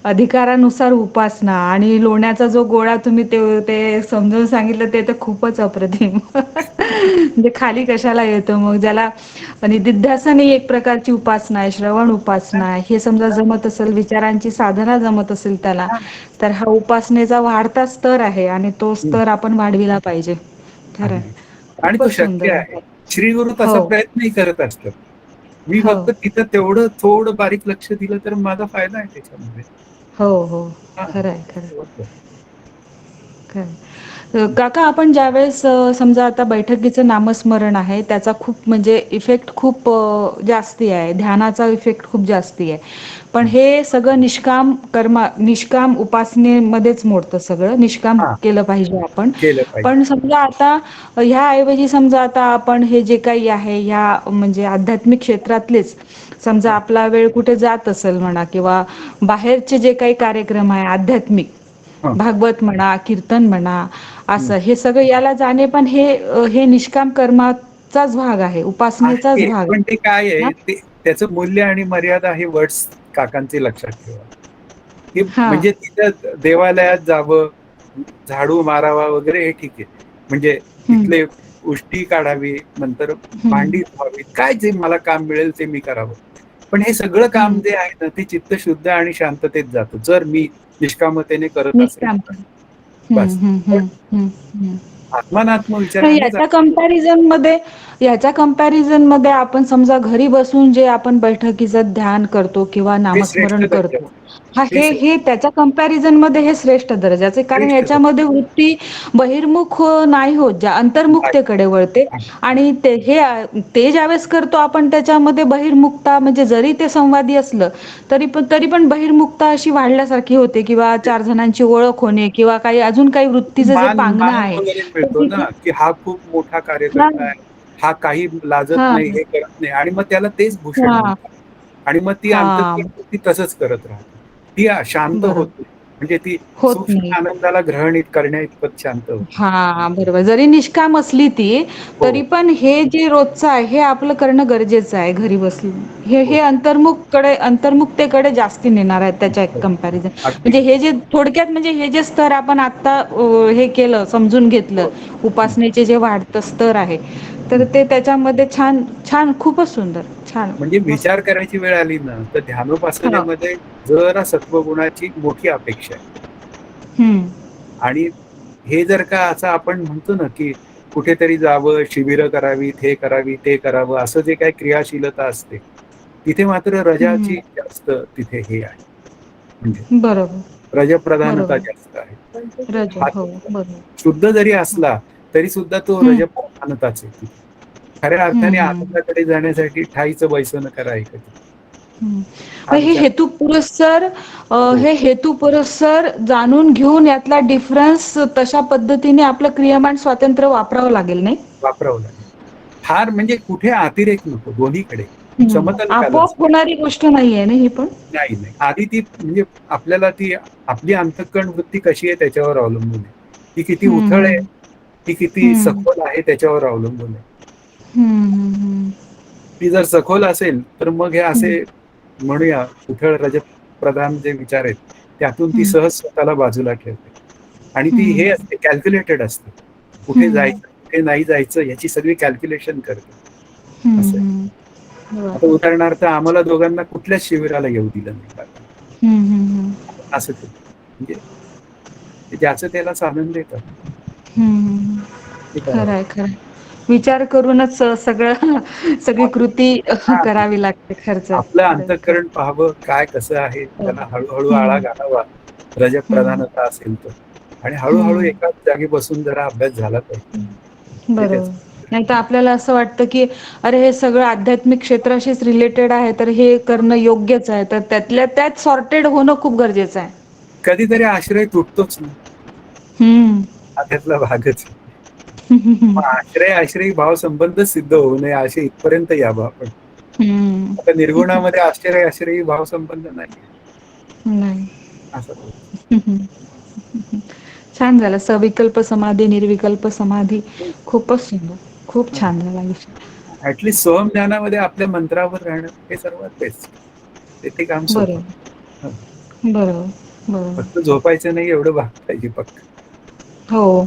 अधिकारानुसार उपासना आणि लोण्याचा जो गोळा तुम्ही ते समजावून सांगितलं ते तर खूपच अप्रतिम. म्हणजे खाली कशाला येतो मग ज्याला निदिध्यासन ही एक प्रकारची उपासना आहे, श्रवण उपासना आहे. हे समजा जमत असेल, विचारांची साधना जमत असेल त्याला, हां. तर हा उपासनेचा वाढता स्तर आहे आणि तो हं. स्तर आपण वाढविला पाहिजे. खरंय. अगदी. आणि तो खूपच शक्य सुंदर आहे. आहे. श्रीगुरु हो, तसा प्रयत्नही करत असतात. मी हो, फक्त तिथं तेवढं थोडं बारीक लक्ष दिलं तर माझा फायदा आहे त्याच्यामध्ये. हो, हो. हां. खरंय, खरंय. होतं. खरंय. काका आपण ज्यावेळेस समजा आता बैठकीचं नामस्मरण आहे त्याचा खूप म्हणजे इफेक्ट खूप जास्ती आहे, ध्यानाचा इफेक्ट खूप जास्ती आहे. पण हे सगळं निष्काम उपासनेमध्येच मोडतं सगळं, निष्काम हा, केलं पाहिजे आपण. केलं पाहिजे. पण समजा आता ह्याऐवजी समजा आता आपण हे जे काही आहे ह्या म्हणजे आध्यात्मिक क्षेत्रातलेच समजा हा, आपला वेळ कुठे जात असेल म्हणा किंवा बाहेरचे जे काही कार्यक्रम आहे आध्यात्मिक, हा. भागवत म्हणा, कीर्तन म्हणा, हम्म. असं हे सगळं याला जाणे पण हे निष्काम कर्माचाच भाग आहे, उपासनेचाच आहे, भाग पण ते काय आहे. आहे, ते त्याचं मूल्य आणि मर्यादा हे वर्ड्स काकांचे लक्षात ठेवा. की हा. म्हणजे तिथं देवालयात जावं, झाडू मारावा वगैरे हे ठीक आहे. म्हणजे हम्म, तिथले उष्टी काढावी, नंतर हम्म, भांडी धुवावी, काय जे मला काम मिळेल ते मी करावं. पण हे सगळं काम हम्म. जे आहे ना ते चित्तशुद्ध आणि शांततेत जातं, जर मी निष्कामतेने करत असेल निष्काम. तर. बस. पण हम्म. आत्मानात्म तर विचाराने याच्या कंपॅरिझन मध्ये आपण समजा घरी बसून जे आपण बैठकीचं ध्यान करतो किंवा हे श्रेष्ठ नामस्मरण करतो, दर्जाचं. हा हे हे त्याच्या कंपॅरिझन मध्ये हे श्रेष्ठ दर्जाचे, कारण श्रेष्ठ याच्यामध्ये वृत्ती बहिर्मुख नाही होत, ज्या दर्जाचं. अंतर्मुखतेकडे वळते. आणि ते ज्यावेळेस करतो आपण त्याच्यामध्ये बहिर्मुखता म्हणजे जरी ते संवादी असलं तरी पण बहिर्मुखता अशी वाढल्यासारखी होते किंवा चार जणांची ओळख होणे किंवा काही अजून काही वृत्तीचं जे मान पांगणं मान आहे वगैरे तर मिळतो ना, तिथे की हा खूप मोठा हा कार्यकर्ता आहे, हा काही लाजत हा नाही, हे करत नाही, आणि मग त्याला तेच भूषण हा म्हणतात. आणि मग ती हा अंतःकरण ती तसंच करत राहते. ती शांत होत बरोबर. नाही. म्हणजे ती होत नाही. सूक्ष्म आनंदाला ग्रहण करण्या इतपत शांत होत नाही. हा बरोबर, जरी निष्काम असली ती हो, तरी पण हे जे रोजचं आहे हे आपलं करणं गरजेचं आहे घरी बसून. हे हो, हे अंतर्मुखतेकडे जास्ती नेणार आहेत त्याच्या हो. कंपॅरिझन. अगदी म्हणजे खरं. हे जे थोडक्यात म्हणजे हे जे स्तर आपण आता हे केलं, समजून घेतलं, हो. हं, उपासनेचे जे वाढतं स्तर आहे तर हं. ते त्याच्यामध्ये छान छान खूपच सुंदर, छान, म्हणजे मस्त. विचार करायची वेळ आली ना, तर हा. ध्यानोपासनेमध्ये जरा सत्वगुणाची मोठी अपेक्षा आहे. हम्म. आणि हे जर का असं आपण म्हणतो ना, की कुठेतरी जावं, शिबिरं करावीत, हे करावी, ते करावं, असं जे काही क्रियाशीलता असते, तिथे मात्र रजाची हम्म. जास्त तिथे हे आहे. म्हणजे बरोबर. रजप्रधानता बरोबर. जास्त आहे. पण रज हा हो बरोबर. शुद्ध जरी असला, तरी सुद्धा तो हम्म. रजप्रधानताच आहे तिथे. खऱ्या अर्थाने हम्म. आनंदाकडे जाण्यासाठी ठाईचं बैसं करायचं कधी. हं. हा मग विचार. हो, हे हेतुपुरस्सर जाणून घेऊन यातला डिफरन्स तशा पद्धतीने आपलं क्रियामान स्वातंत्र्य वापरावं लागेल नाही? वापरावं लागेल. फार म्हणजे कुठे अतिरेक नको, दोन्हीकडे हं. समतल बॅलन्स. आपोआप होणारी गोष्ट नाहीये ना ही पण? नाही, नाही. आधी ती म्हणजे आपल्याला ती आपली अंतःकरण वृत्ती कशी आहे त्याच्यावर अवलंबून आहे. ती किती हं, उथळ आहे, हं. ती किती हं. सखोल आहे त्याच्यावर अवलंबून आहे. हं, हं, हं. ती जर सखोल असेल, तर मग हे हं. असे म्हणूया उथळ रजप्रधान जे विचार आहेत, त्यातून ती हं. सहज स्वतःला बाजूला ठेवते. आणि ती हे हं. असते, कॅल्क्युलेटेड असते. कुठे हं. जायचं, कुठे नाही जायचं याची सगळी कॅल्क्युलेशन करते. हं, असं आहे. हं. आता बरं. उदाहरणार्थ आम्हाला दोघांना कुठल्याच शिबिराला येऊ दिलं नाही काका. हं, हं, हं. असं केलं. म्हणजे ते ज्याचं त्यालाच आनंद देतात. हं, हं. ते करावं. खरंय, खरंय. विचार करूनच सगळी आप- कृती हा, करावी लागते खर्च. आपलं खरंय, खरंय. अंतःकरण पाहावं काय कसं आहे, हो. त्याला हळूहळू आळा हं. घालावा, हं. रजप्रधानता असेल तर. आणि हळूहळू हं. एकाच जागी बसून जरा अभ्यास झाला पाहिजे. ते बरोबर. त्याचं. नाहीतर आपल्याला असं वाटतं, की अरे हे सगळं आध्यात्मिक क्षेत्राशीच रिलेटेड आहे, तर हे करणं योग्यच आहे. तर त्यातल्या त्यात सॉर्टेड होणं खूप गरजेचं आहे. कधीतरी आश्रय तुटतोच ना, हं. हा त्यातला भागच आहे. हं. मग आश्रयी भाव संबंध सिद्ध होऊ नये असे इथपर्यंत यावं आपण. हं. आता निर्गुणामध्ये आश्रयी भाव संबंध नाही नाही. असा तो. छान झालं. सविकल्प समाधी, निर्विकल्प समाधी खूपच सुंदर. खूप छान झाला विषय. ऍटलिस्ट सोहम ज्ञानामध्ये आपल्या मंत्रावर राहणं हे सर्वात बेस्ट. ते काम सोपं. बरोबर. हं. बरोबर. बरोबर. फक्त झोपायचं नाही एवढं भाग पाहिजे फक्त. हो.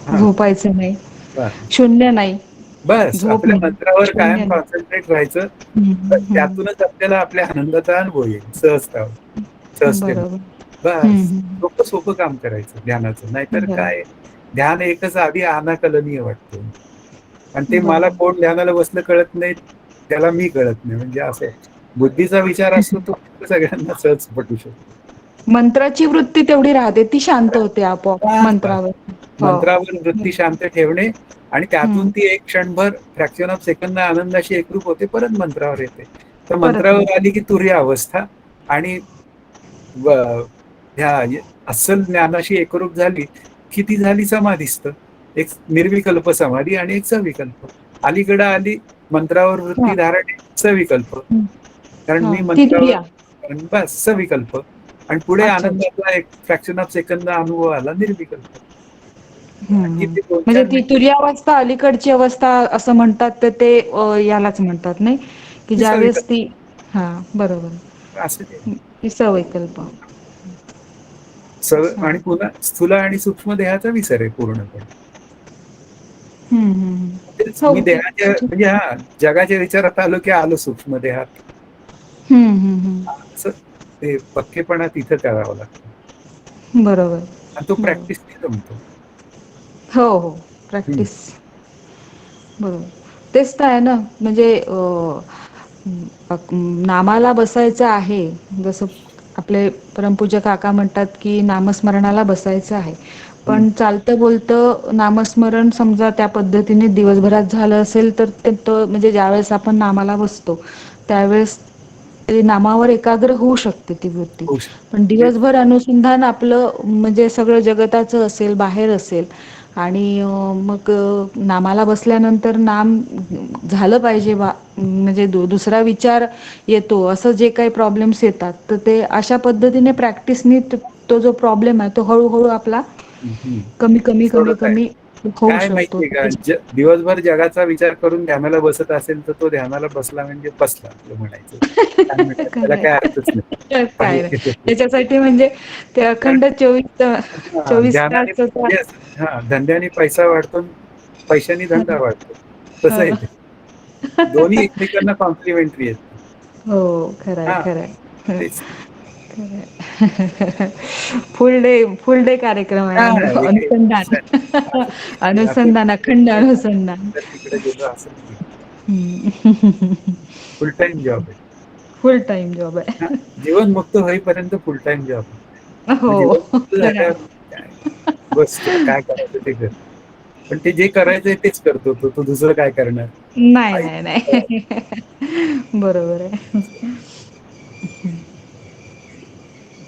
हा, झोपायचं नाही. बस. शून्य नाही. बस झोप आपल्या नाही. मंत्रावर कायम शून्य नाही. कॉन्सन्ट्रेट राहायचं. हं, तर हं. त्यातूनच आपल्याला आपल्या आनंदाचा अनुभव येईल सहजतेने. बरोबर. हं, बस हं. सोपं सोपं काम करायचं ध्यानाचं. नाहीतर बरोबर. काय, ध्यान एकच आधी अनाकलनीय वाटतं. आणि ते मला बरोबर. कोण ध्यानाला बसलं कळत नाही, त्याला मी कळत नाही. म्हणजे असं बुद्धीचा विचार असतो तो सगळ्यांना सहज पटू शकतो. मंत्राची वृत्ती तेवढी राहते, ती शांत होते आपोआप बस बस. मंत्रावर. हो. मंत्रावर वृत्ती शांत ठेवणे आणि त्यातून हं. ती एक क्षणभर फ्रॅक्शन ऑफ सेकंद आनंदाशी एकरूप होते, परत मंत्रावर येते. तर परत मंत्रावर आली की तुर्य अवस्था आणि व- ह्या अस्सल ज्ञानाशी एकरूप झाली की ती झाली समाधीस्थ. एक निर्विकल्प समाधी आणि एक सविकल्प. अलीकडं आली मंत्रावर वृत्ती हां. धारणे सविकल्प, हं. कारण मी हां. ती मंत्रावर तुर्या. बस सविकल्प. आणि पुढे अच्छा, अच्छा. आनंदाचा एक फ्रॅक्शन ऑफ सेकंद अनुभव आला निर्विकल्प. हं, आणखी हं. ते दोन म्हणजे चार ती मिनिट तुरीयावस्था अलीकडची अवस्था असं म्हणतात, तर ते यालाच म्हणतात नाही? की ज्यावेळेस सविकल्प ती हां, बरोबर. असं ते. ती सवयकल्प. आणि छान. पुन्हा स्थूल आणि सूक्ष्म देहाचा विसर आहे पूर्णपणे. हं, हं, हं. तेच हो, मी ती देहाच्या म्हणजे जगाच्या विचारात आलो की आलो सूक्ष्म देहात. हं, हं, हं. असं ते पक्केपणा तिथं करावं लागतं बरोबर, आणि तो बरोबर. प्रॅक्टिसने जमतो. हो, हो. हम्म. प्रॅक्टिस. बरोबर. तेच तर आहे ना, म्हणजे नामाला बसायचं आहे. जसं आपले परमपूज्य काका म्हणतात, की नामस्मरणाला बसायचं आहे. हम्म. पण चालतं बोलतं नामस्मरण समजा त्या पद्धतीने दिवसभरात झालं असेल, तर ते तो म्हणजे ज्यावेळेस आपण नामाला बसतो, त्यावेळेस ते नामावर एकाग्र होऊ शकते ती वृत्ती. होऊ पण शकतं. तेच. दिवसभर अनुसंधान आपलं म्हणजे सगळं जगताचं असेल, बाहेर असेल आणि मग नामाला बसल्यानंतर नाम झालं पाहिजे बा, म्हणजे दुसरा विचार येतो, असं जे काही प्रॉब्लेम्स येतात, तर ते अशा पद्धतीने प्रॅक्टिसनी तो जो प्रॉब्लेम आहे तो हळूहळू आपला हम्म. कमी कमी कमी सोडत आहे. कमी होऊ काय शकतो. माहितीये का, दिवसभर जगाचा विचार करून ध्यानाला बसत असेल तर तो ध्यानाला बसला म्हणजे बसला आपलं म्हणायचं. काय म्हणतात त्याला खरंय. काय अर्थच नाही. काय नाही. पाहिजे त्याच्यासाठी म्हणजे ते कारण अखंड 24 ध्यानाने तास म्हणजे धंद्याने पैसा वाढतो, पैशाने धंदा वाढतो. तसं आहे हं. ते. दोन्ही एकमेकांना कॉम्प्लिमेंटरी आहेत. हो, खरंय, हा, खरंय. तेच. खरंय. फुल डे कार्यक्रम आहे हा, अनुसंधान. असं नाही. आपण अनुसंधान, अखंड अनुसंधान. तिकडे गेलो असं नाही. हं. फुल टाइम जॉब आहे. फुल टाईम जॉब हा, आहे. जीवनमुक्त होईपर्यंत फुल टाइम जॉब आहे. मग हो, जीवनमुक्त खरं आहे. झाल्यावर काय, बस तुला काय करायचं ते कर. पण ते जे करायचंय तेच करतो तो, तो दुसरं काय करणार. नाही, आई, नाही, नाही. बरोबर आहे.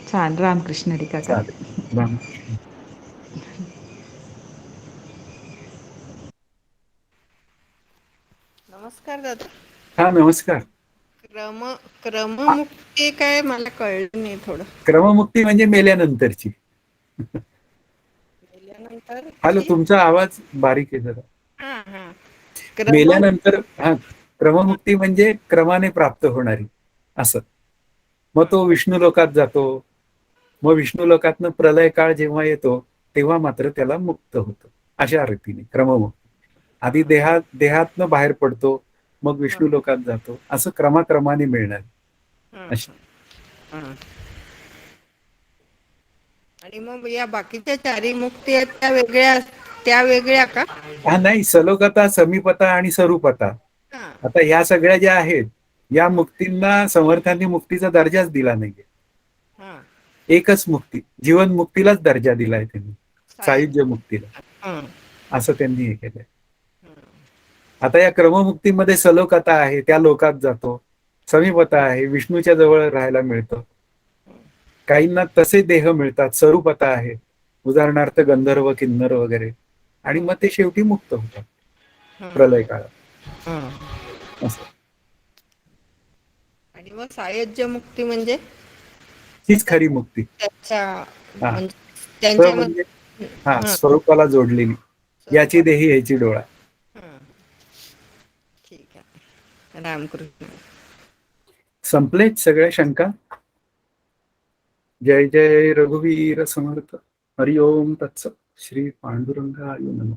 छान. रामकृष्ण हरी काका. चालेल रामकृष्ण. नमस्कार दादा. हा, नमस्कार. क्रम क्रममुक्ती काय मला कळलं नाही थोडं. क्रममुक्ती म्हणजे मेल्यानंतरची. हॅलो, मेल्यानंतरची. तुमचा आवाज बारीक आहे जरा. हा हा. क्रम मेल्यानंतर क्रममुक्ती म्हणजे क्रमाने प्राप्त होणारी असं. मग तो विष्णू लोकात जातो. मग विष्णू लोकातनं प्रलय काळ जेव्हा येतो तेव्हा मात्र त्याला मुक्त होतं. अशा रीतीने क्रममुक्ती. आधी देहातनं बाहेर पडतो, मग विष्णू लोकात जातो, असं क्रमाक्रमाने मिळणार अशी. आणि मग या बाकीच्या चारी मुक्ती आहेत त्या वेगळ्या का? हा, नाही, सलोकता, समीपता आणि स्वरूपता. हा आता ह्या सगळ्या ज्या आहेत, या मुक्तींना समर्थांनी मुक्तीचा दर्जाच दिला नाहीये. हा. एकच मुक्ती, जीवन मुक्तीलाच दर्जा दिलाय त्यांनी, सायुज्य मुक्तीला. हा. असं त्यांनी हे केलंय. आता या क्रममुक्तीमध्ये सलोकता आहे, त्या लोकात जातो. समीपता आहे, विष्णूच्या जवळ राहायला मिळतं. काहींना तसे देह मिळतात, स्वरूपता आहे, उदाहरणार्थ गंधर्व, किन्नर वगैरे. आणि मग ते शेवटी मुक्त होतात प्रलय काळात असं. आणि मग सायुज्य मुक्ती म्हणजे हीच खरी मुक्ती. त्याच्या हा, म्हणजे म्हणजे त्यांच्यामध्ये हा, स्वरूपाला जोडलेली. याची स्वरूपात. देही याची डोळा. हा. ठीक आहे. रामकृष्ण. संपलेच सगळ्या शंका. जय जय रघुवीर समर्थ. हरि ओम तत्सत. श्री पांडुरंगाय नमः.